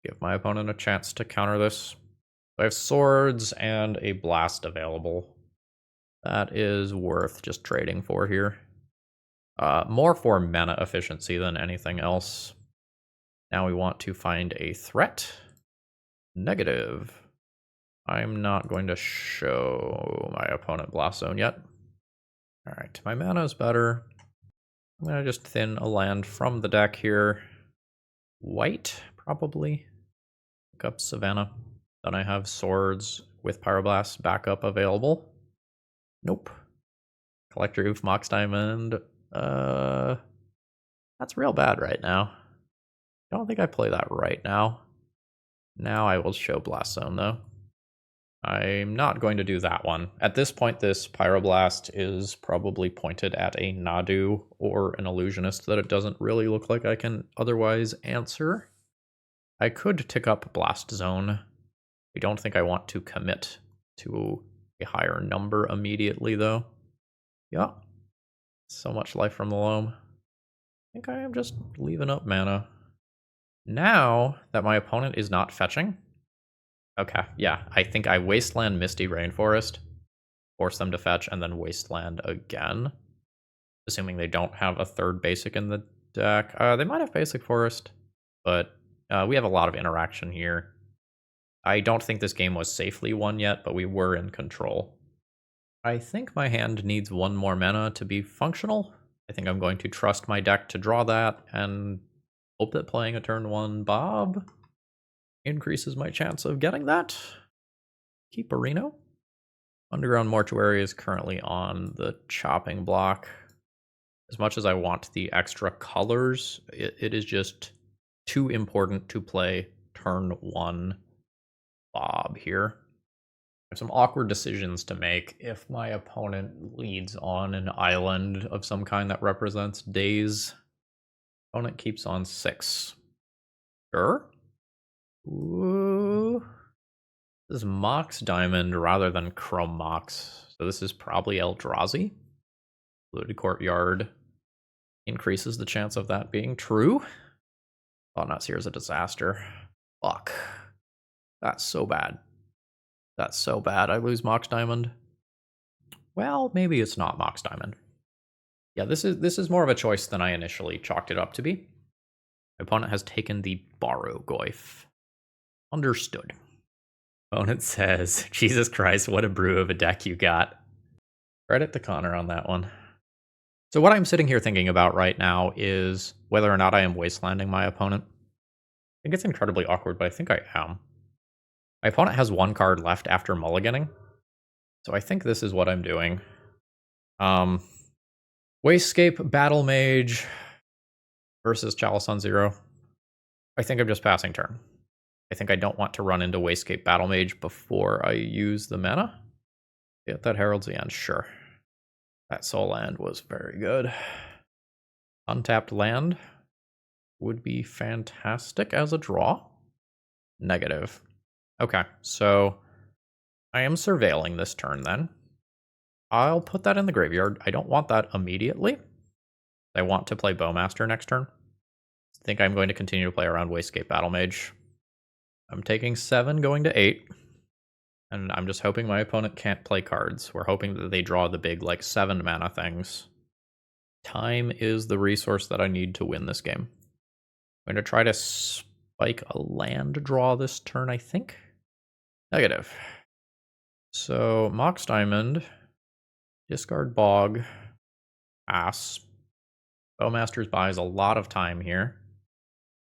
Give my opponent a chance to counter this. I have swords and a blast available. That is worth just trading for here. More for mana efficiency than anything else. Now we want to find a threat. Negative. I'm not going to show my opponent Blast Zone yet. Alright, my mana is better. I'm going to just thin a land from the deck here. White, probably. Pick up Savannah. Then I have swords with Pyroblast backup available. Nope. Collector Oof, Mox Diamond. That's real bad right now. I don't think I play that right now. Now I will show Blast Zone, though. I'm not going to do that one. At this point, this Pyroblast is probably pointed at a Nadu or an Illusionist that it doesn't really look like I can otherwise answer. I could tick up Blast Zone. I don't think I want to commit to a higher number immediately, though. Yeah. So much Life from the Loam. I think I am just leaving up mana. Now that my opponent is not fetching. Okay, yeah, I think I Wasteland Misty Rainforest, force them to fetch, and then Wasteland again. Assuming they don't have a 3rd basic in the deck. They might have Basic Forest, but we have a lot of interaction here. I don't think this game was safely won yet, but we were in control. I think my hand needs 1 more mana to be functional. I think I'm going to trust my deck to draw that, and hope that playing a turn 1 Bob increases my chance of getting that. Keep Areno. Underground Mortuary is currently on the chopping block. As much as I want the extra colors, it is just too important to play turn 1 Bob here. I have some awkward decisions to make if my opponent leads on an island of some kind that represents days. Opponent keeps on 6. Sure. Ooh. This is Mox Diamond rather than Chrome Mox. So this is probably Eldrazi. Polluted Courtyard increases the chance of that being true. Thought-Knot Seer is a disaster. Fuck. That's so bad. That's so bad. I lose Mox Diamond. Well, maybe it's not Mox Diamond. Yeah, this is more of a choice than I initially chalked it up to be. My opponent has taken the Barrowgoyf. Understood. Opponent says, Jesus Christ, what a brew of a deck you got. Credit to Connor on that one. So what I'm sitting here thinking about right now is whether or not I am wastelanding my opponent. I think it's incredibly awkward, but I think I am. My opponent has one card left after mulliganing, so I think this is what I'm doing. Wastecape Battle Mage versus Chalice on 0. I think I'm just passing turn. I think I don't want to run into Wastecape Battle Mage before I use the mana. Yeah, that heralds the end, sure. That soul land was very good. Untapped land would be fantastic as a draw. Negative. Okay, so I am surveilling this turn then. I'll put that in the graveyard. I don't want that immediately. I want to play Bowmaster next turn. I think I'm going to continue to play around Wastecape Battle Mage. I'm taking 7, going to 8. And I'm just hoping my opponent can't play cards. We're hoping that they draw the big, like, 7 mana things. Time is the resource that I need to win this game. I'm going to try to spike a land draw this turn, I think. Negative. So, Mox Diamond, discard Bog, pass. Bowmasters buys a lot of time here.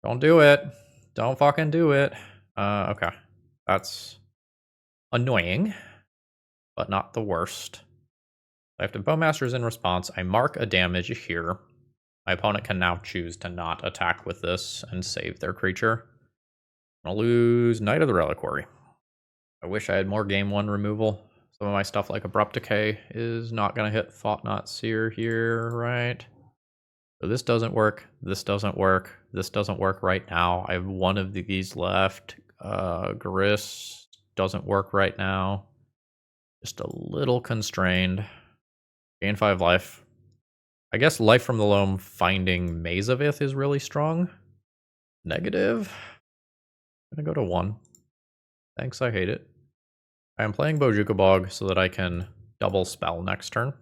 Don't do it. Don't fucking do it. Okay. That's annoying, but not the worst. I have to Bowmasters in response. I mark a damage here. My opponent can now choose to not attack with this and save their creature. I'm gonna lose Knight of the Reliquary. I wish I had more game 1 removal. Some of my stuff like Abrupt Decay is not gonna hit Thought Knot Seer here, right? So this doesn't work, this doesn't work, this doesn't work right now. I have one of these left. Gris doesn't work right now. Just a little constrained. Gain 5 life. I guess Life from the Loam finding Maze of Ith is really strong. Negative. I'm gonna go to 1. Thanks, I hate it. I am playing Bojuka Bog so that I can double spell next turn.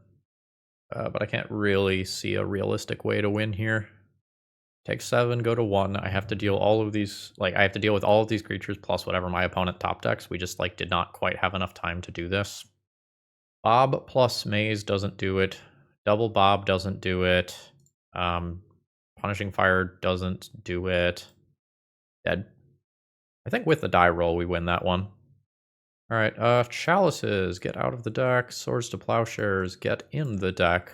But I can't really see a realistic way to win here. Take 7, go to 1. I have to deal all of these, like, I have to deal with all of these creatures plus whatever my opponent top decks. We just, like, did not quite have enough time to do this. Bob plus Maze doesn't do it. Double Bob doesn't do it. Punishing Fire doesn't do it. Dead. I think with the die roll, we win that one. Alright, Chalices, get out of the deck. Swords to Plowshares, get in the deck.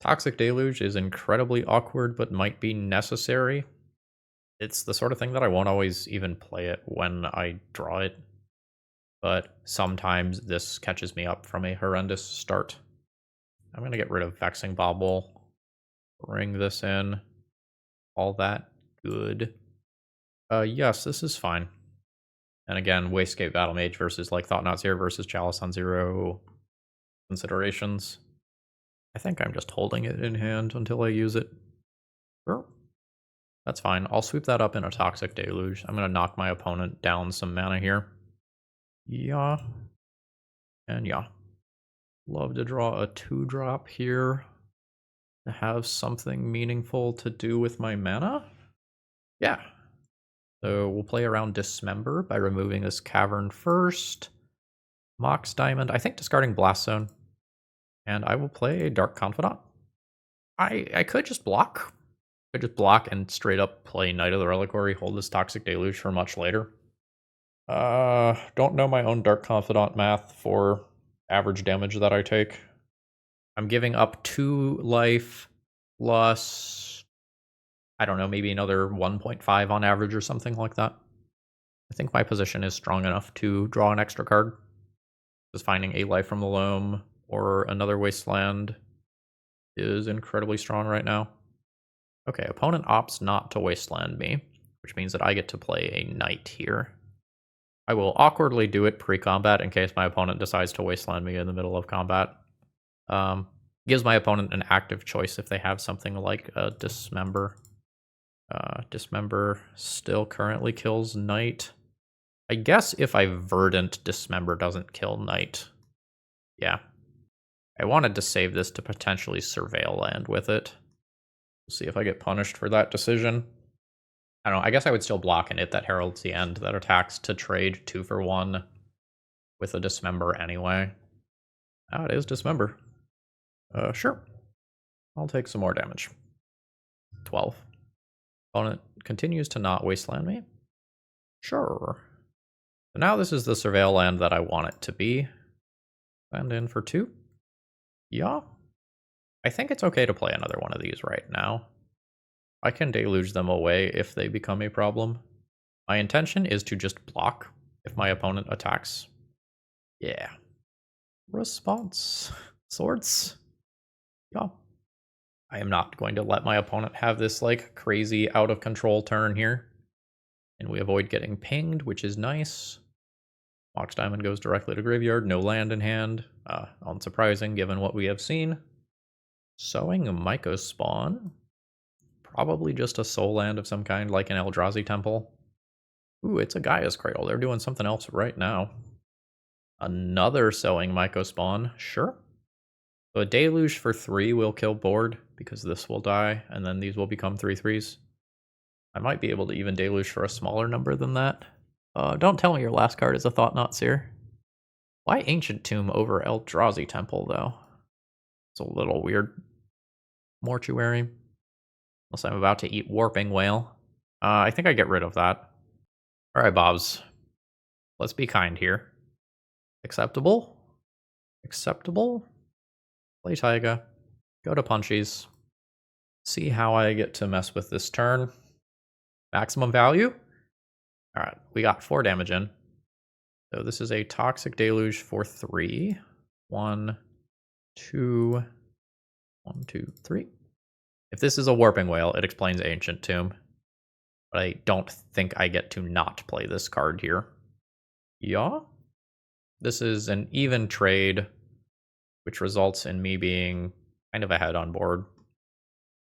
Toxic Deluge is incredibly awkward, but might be necessary. It's the sort of thing that I won't always even play it when I draw it. But sometimes this catches me up from a horrendous start. I'm going to get rid of Vexing Bauble. Bring this in. All that good. Yes, this is fine. And again, Wastecape Battle Mage versus like Thought Knot Seer versus Chalice on 0 considerations. I think I'm just holding it in hand until I use it. Sure. That's fine. I'll sweep that up in a Toxic Deluge. I'm going to knock my opponent down some mana here. Yeah. And yeah. Love to draw a 2-drop here to have something meaningful to do with my mana. Yeah. So we'll play around Dismember by removing this Cavern first. Mox Diamond, I think discarding Blast Zone. And I will play Dark Confidant. I could just block. I could just block and straight up play Knight of the Reliquary, hold this Toxic Deluge for much later. Don't know my own Dark Confidant math for average damage that I take. I'm giving up 2 life plus, I don't know, maybe another 1.5 on average or something like that. I think my position is strong enough to draw an extra card. Just finding a Life from the Loam or another Wasteland is incredibly strong right now. Okay, opponent opts not to Wasteland me, which means that I get to play a Knight here. I will awkwardly do it pre-combat in case my opponent decides to Wasteland me in the middle of combat. Gives my opponent an active choice if they have something like a Dismember. Dismember still currently kills Knight. I guess if I Verdant, Dismember doesn't kill Knight. Yeah. I wanted to save this to potentially Surveil land with it. We'll see if I get punished for that decision. I don't know, I guess I would still block and hit that Herald's the End that attacks to trade 2 for 1 with a Dismember anyway. Oh, it is Dismember. Sure. I'll take some more damage. 12. Opponent continues to not wasteland me. Sure. So now this is the surveil land that I want it to be. Land in for 2. Yeah. I think it's okay to play another one of these right now. I can deluge them away if they become a problem. My intention is to just block if my opponent attacks. Yeah. Response. Swords. Yeah. I am not going to let my opponent have this like crazy out of control turn here. And we avoid getting pinged, which is nice. Mox Diamond goes directly to graveyard, no land in hand. Unsurprising given what we have seen. Sowing a Myco Spawn. Probably just a soul land of some kind, like an Eldrazi Temple. Ooh, it's a Gaia's Cradle. They're doing something else right now. Another Sowing Myco Spawn. Sure. So a Deluge for 3 will kill board, because this will die, and then these will become 3/3s. I might be able to even Deluge for a smaller number than that. Don't tell me your last card is a Thought-Knot Seer. Why Ancient Tomb over Eldrazi Temple, though? It's a little weird. Mortuary. Unless I'm about to eat Warping Whale. I think I get rid of that. Alright, Bobs. Let's be kind here. Acceptable? Acceptable? Play Taiga. Go to Punchies. See how I get to mess with this turn. Maximum value? Alright, we got 4 damage in. So this is a Toxic Deluge for 3. 1, 2, 1, 2, 3. If this is a Warping Whale, it explains Ancient Tomb. But I don't think I get to not play this card here. Yeah? This is an even trade, which results in me being kind of ahead on board.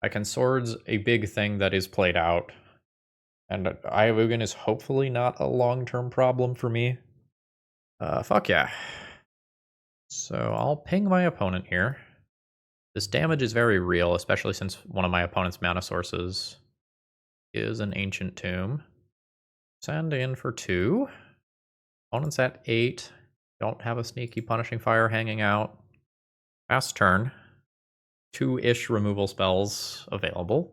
I can Swords a big thing that is played out. And Ayavugan is hopefully not a long-term problem for me. Fuck yeah. So I'll ping my opponent here. This damage is very real, especially since one of my opponent's mana sources is an Ancient Tomb. Send in for 2. Opponent's at 8. Don't have a sneaky Punishing Fire hanging out. Fast turn. 2-ish removal spells available.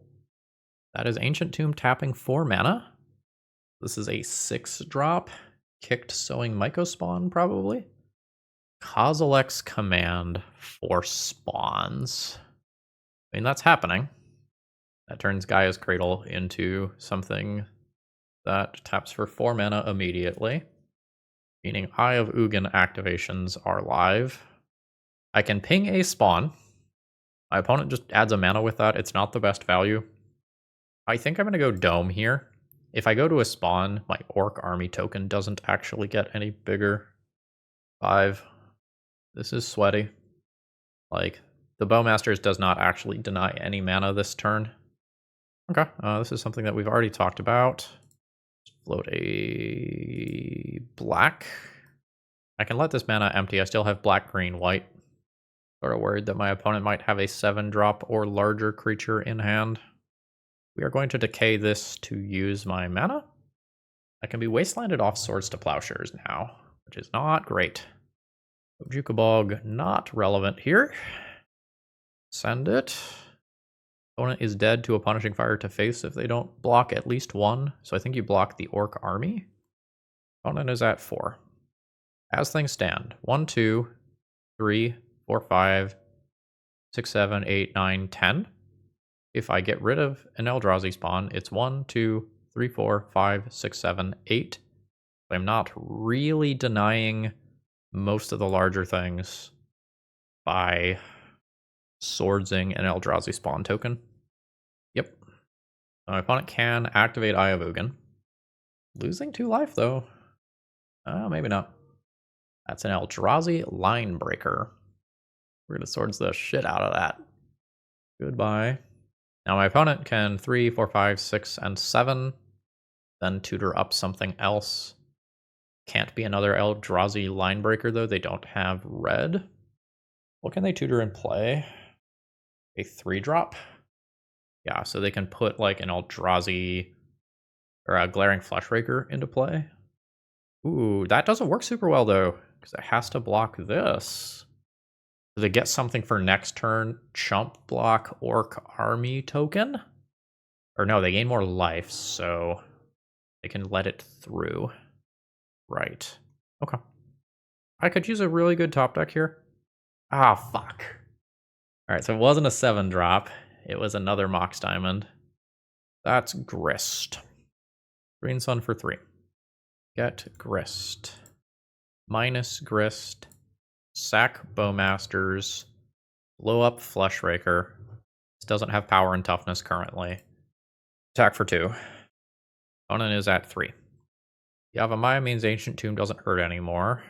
That is Ancient Tomb tapping 4 mana. This is a 6-drop. Kicked Sowing Myco Spawn, probably. Kozilek's Command for spawns. I mean, that's happening. That turns Gaia's Cradle into something that taps for 4 mana immediately. Meaning Eye of Ugin activations are live. I can ping a spawn. My opponent just adds a mana with that. It's not the best value. I think I'm going to go Dome here. If I go to a spawn, my Orc Army token doesn't actually get any bigger. 5. This is sweaty. Like, the Bowmasters does not actually deny any mana this turn. Okay, this is something that we've already talked about. Float a black. I can let this mana empty. I still have black, green, white. Sort of worried that my opponent might have a 7-drop or larger creature in hand. We are going to decay this to use my mana. I can be wastelanded off Swords to Plowshares now, which is not great. Jukabog, not relevant here. Send it. Opponent is dead to a Punishing Fire to face if they don't block at least 1. So I think you block the Orc Army. Opponent is at 4. As things stand, 1, 2, 3, 4, 5, 6, 7, 8, 9, 10. If I get rid of an Eldrazi spawn, it's 1, 2, 3, 4, 5, 6, 7, 8. I'm not really denying most of the larger things by swordsing an Eldrazi spawn token. Yep. My opponent can activate Eye of Ugin. Losing 2 life, though. Maybe not. That's an Eldrazi Line Breaker. We're going to swords the shit out of that. Goodbye. Now my opponent can 3, 4, 5, 6, and 7. Then tutor up something else. Can't be another Eldrazi Line Breaker, though. They don't have red. What can they tutor and play? A 3-drop? Yeah, so they can put like an Eldrazi or a Glaring Fleshraker into play. Ooh, that doesn't work super well, though, because it has to block this. Do they get something for next turn? Chump block Orc Army token? Or no, they gain more life, so they can let it through. Right. Okay. I could use a really good top deck here. Ah, fuck. Alright, so it wasn't a 7-drop. It was another Mox Diamond. That's Grist. Green Sun for 3. Get Grist. Minus Grist. Sack Bowmasters. Blow up Fleshraker. This doesn't have power and toughness currently. Attack for 2. Opponent is at 3. Yavimaya means Ancient Tomb doesn't hurt anymore.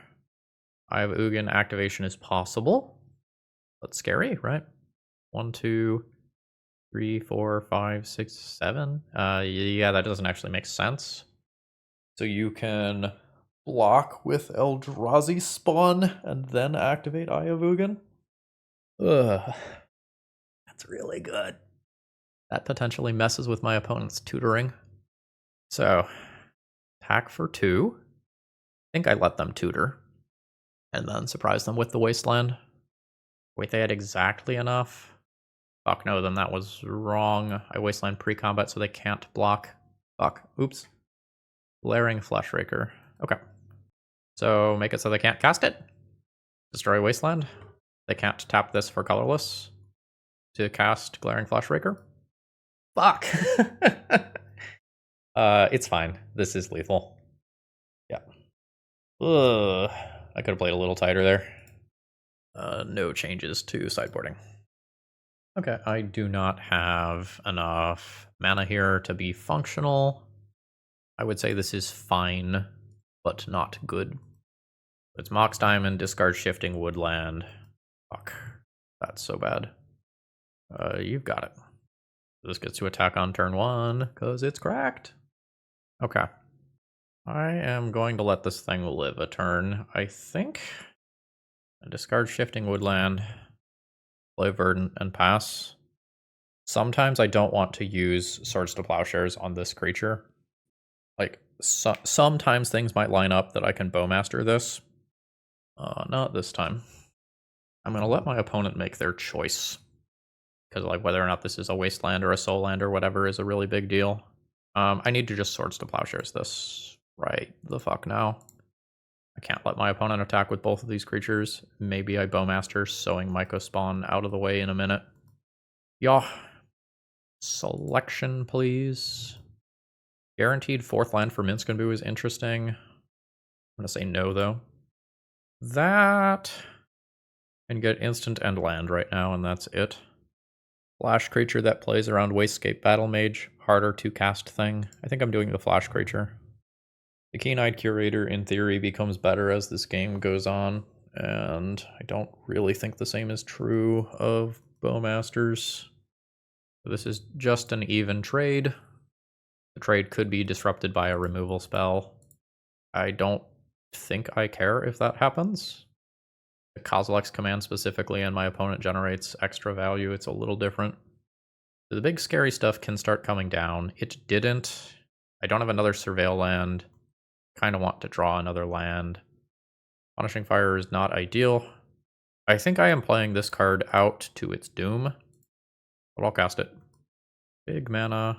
Eye of Ugin activation is possible. That's scary, right? 1, 2, 3, 4, 5, 6, 7. Yeah, that doesn't actually make sense. So you can block with Eldrazi Spawn and then activate Eye of Ugin. Ugh. That's really good. That potentially messes with my opponent's tutoring. So, attack for 2. I think I let them tutor. And then surprise them with the Wasteland. Wait, they had exactly enough? Fuck no, then that was wrong. I Wasteland pre-combat so they can't block. Fuck, oops. Blaring Fleshraker. Okay. So make it so they can't cast it. Destroy Wasteland. They can't tap this for colorless to cast Glaring Fleshraker. Fuck! It's fine. This is lethal. Yeah. Ugh. I could have played a little tighter there. No changes to sideboarding. Okay, I do not have enough mana here to be functional. I would say this is fine, but not good. It's Mox Diamond, discard Shifting Woodland. Fuck. That's so bad. You've got it. This gets to attack on turn 1, because it's cracked. Okay. I am going to let this thing live a turn, I think. Discard Shifting Woodland. Play Verdant and pass. Sometimes I don't want to use Swords to Plowshares on this creature. Like, sometimes things might line up that I can Bowmaster this. Not this time. I'm going to let my opponent make their choice. Because like whether or not this is a Wasteland or a Soul Land or whatever is a really big deal. I need to just Swords to Plowshares this right the fuck now. I can't let my opponent attack with both of these creatures. Maybe I Bowmaster, sowing Myco Spawn out of the way in a minute. Yeah. Selection, please. Guaranteed 4th land for Minsc and Boo is interesting. I'm gonna say no, though. That... and get instant end land right now, and that's it. Flash creature that plays around Wastegate Battle Mage. Harder to cast thing. I think I'm doing the Flash creature. The Keen-Eyed Curator, in theory, becomes better as this game goes on, and I don't really think the same is true of Bowmasters. This is just an even trade. The trade could be disrupted by a removal spell. I don't think I care if that happens. The Kozilek's command specifically, and my opponent generates extra value. It's a little different. The big scary stuff can start coming down. It didn't. I don't have another Surveil land. Kind of want to draw another land. Punishing Fire is not ideal. I think I am playing this card out to its doom, but I'll cast it. Big mana.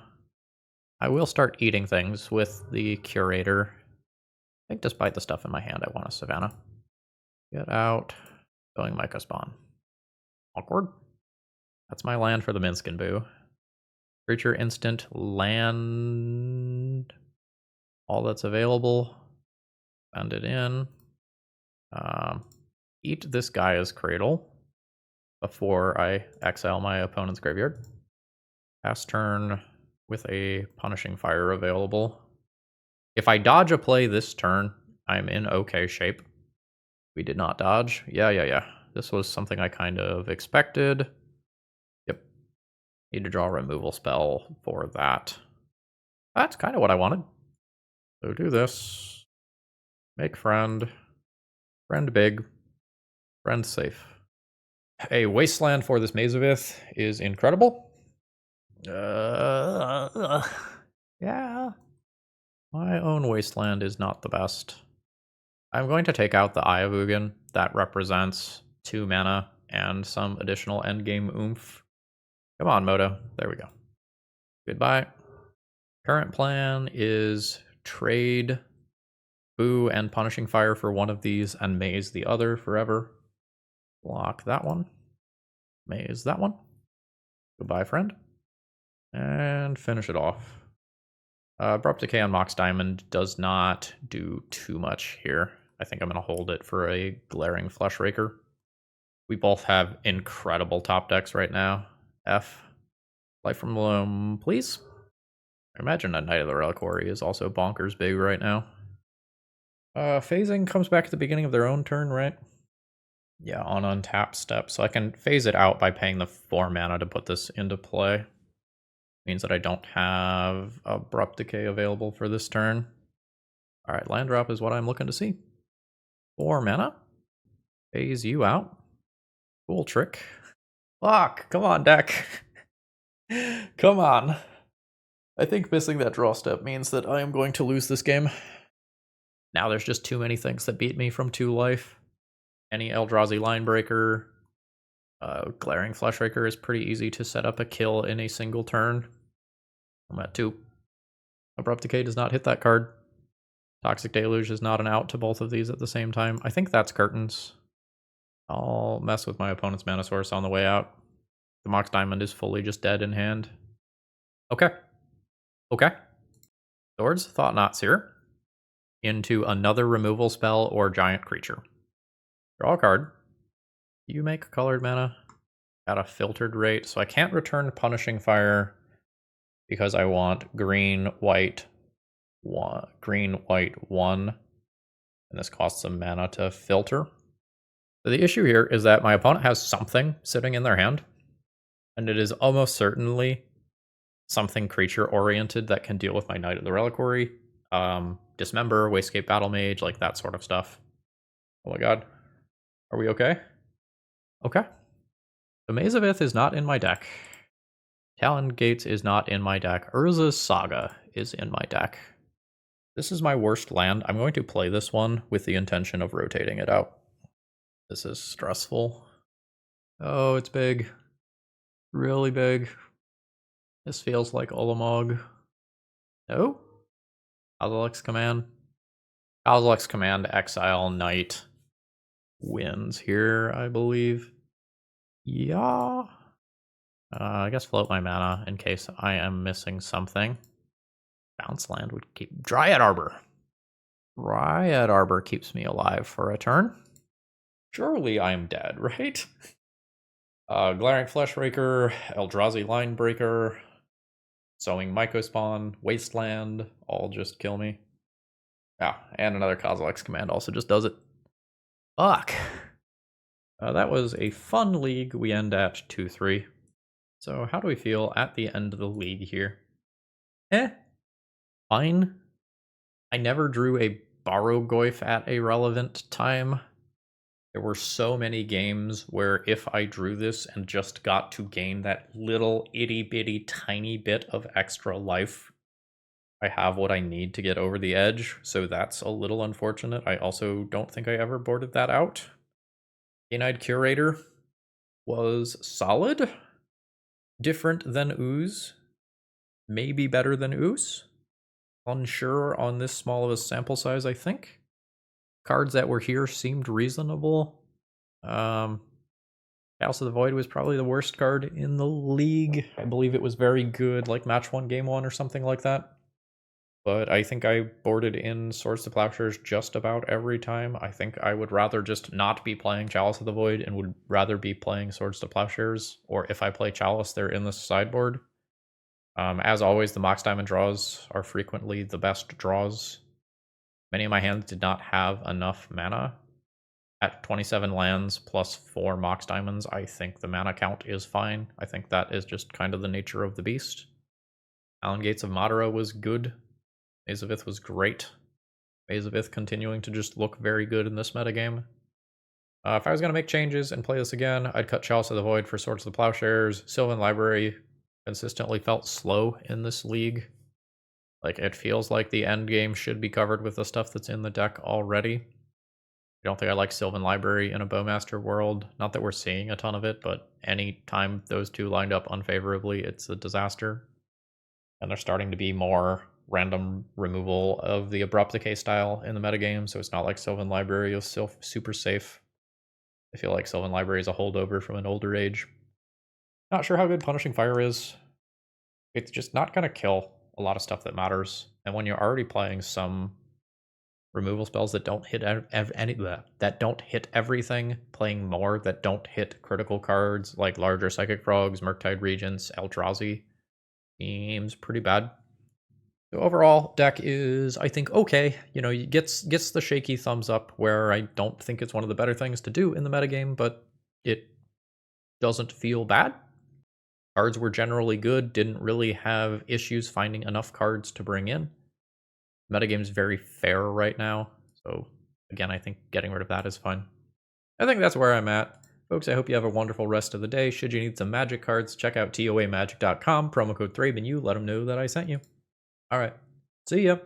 I will start eating things with the Curator. I think despite the stuff in my hand, I want a Savannah. Get out. Going Myco Spawn. Awkward. That's my land for the Minsc and Boo. Creature instant land. All that's available. Send it in. Eat this Gaia's Cradle before I exile my opponent's graveyard. Pass turn with a Punishing Fire available. If I dodge a play this turn, I'm in okay shape. We did not dodge. Yeah. This was something I kind of expected. Yep. Need to draw a removal spell for that. That's kind of what I wanted. So do this. Make friend. Friend big. Friend safe. A Wasteland for this Maze of Ith is incredible. Yeah. My own Wasteland is not the best. I'm going to take out the Eye of Ugin. That represents 2 mana. and some additional endgame oomph. Come on, Moto. There we go. Goodbye. Current plan is trade Boo and Punishing Fire for one of these and Maze the other forever. Block that one. Maze that one. Goodbye, friend. And finish it off. Abrupt Decay on Mox Diamond does not do too much here. I think I'm going to hold it for a Glaring Flesh Raker. We both have incredible top decks right now. F. Life from Loam, please. I imagine a Knight of the Reliquary is also bonkers big right now. Phasing comes back at the beginning of their own turn, right? Yeah, on untap step. So I can phase it out by paying the 4 mana to put this into play. Means that I don't have Abrupt Decay available for this turn. Alright, land drop is what I'm looking to see. 4 mana. Phase you out. Cool trick. Fuck, come on, deck. Come on. I think missing that draw step means that I am going to lose this game. Now there's just too many things that beat me from 2 life. Any Eldrazi Linebreaker, Glaring Fleshraker is pretty easy to set up a kill in a single turn. I'm at 2. Abrupt Decay does not hit that card. Toxic Deluge is not an out to both of these at the same time. I think that's Curtains. I'll mess with my opponent's mana source on the way out. The Mox Diamond is fully just dead in hand. Okay. Okay. Swords, Thought-Knot Seer. Into another removal spell or giant creature. Draw a card. You make colored mana at a filtered rate, so I can't return Punishing Fire because I want green, white, 1. Green, white, 1. And this costs some mana to filter. So the issue here is that my opponent has something sitting in their hand, and it is almost certainly something creature-oriented that can deal with my Knight of the Reliquary, Dismember, Wastecape Battle Mage, like that sort of stuff. Oh my god. Are we okay? Okay. The Maze of Ith is not in my deck. Talon Gates is not in my deck. Urza's Saga is in my deck. This is my worst land. I'm going to play this one with the intention of rotating it out. This is stressful. Oh, it's big. Really big. This feels like Ulamog. No? Kozilek's Command. Kozilek's Command, Exile, Knight. Wins here, I believe. Yeah. I guess float my mana in case I am missing something. Bounce land would keep... Dryad Arbor. Dryad Arbor keeps me alive for a turn. Surely I am dead, right? Glaring Fleshraker, Eldrazi Linebreaker, Sowing Mycospawn, Wasteland, all just kill me. Yeah, and another Kozilek's Command also just does it. Fuck. That was a fun league. We end at 2-3. So how do we feel at the end of the league here? Fine. I never drew a Barrowgoyf at a relevant time. There were so many games where if I drew this and just got to gain that little itty-bitty tiny bit of extra life, I have what I need to get over the edge, so that's a little unfortunate. I also don't think I ever boarded that out. Keen-Eyed Curator was solid. Different than Ooze. Maybe better than Ooze. Unsure on this small of a sample size, I think. Cards that were here seemed reasonable. House of the Void was probably the worst card in the league. I believe it was very good, like match 1, game 1 or something like that. But I think I boarded in Swords to Plowshares just about every time. I think I would rather just not be playing Chalice of the Void and would rather be playing Swords to Plowshares. Or if I play Chalice, they're in the sideboard. As always, the Mox Diamond draws are frequently the best draws. Many of my hands did not have enough mana. At 27 lands plus 4 Mox Diamonds, I think the mana count is fine. I think that is just kind of the nature of the beast. Alan Gates of Madara was good. Maze of Ith was great. Maze of Ith continuing to just look very good in this metagame. If I was going to make changes and play this again, I'd cut Chalice of the Void for Swords of the Plowshares. Sylvan Library consistently felt slow in this league. Like, it feels like the end game should be covered with the stuff that's in the deck already. I don't think I like Sylvan Library in a Bowmaster world. Not that we're seeing a ton of it, but any time those two lined up unfavorably, it's a disaster. And there's starting to be more random removal of the Abrupt Decay style in the metagame, so it's not like Sylvan Library is still super safe. I feel like Sylvan Library is a holdover from an older age. Not sure how good Punishing Fire is. It's just not going to kill a lot of stuff that matters. And when you're already playing some removal spells that don't hit that don't hit everything, playing more that don't hit critical cards like larger Psychic Frogs, Murktide Regents, Eldrazi, seems pretty bad. So overall, deck is, I think, okay. You know, it gets the shaky thumbs up where I don't think it's one of the better things to do in the metagame, but it doesn't feel bad. Cards were generally good, didn't really have issues finding enough cards to bring in. Metagame's very fair right now, so again, I think getting rid of that is fine. I think that's where I'm at. Folks, I hope you have a wonderful rest of the day. Should you need some magic cards, check out toamagic.com, promo code ThrabenU, let them know that I sent you. Alright, see ya!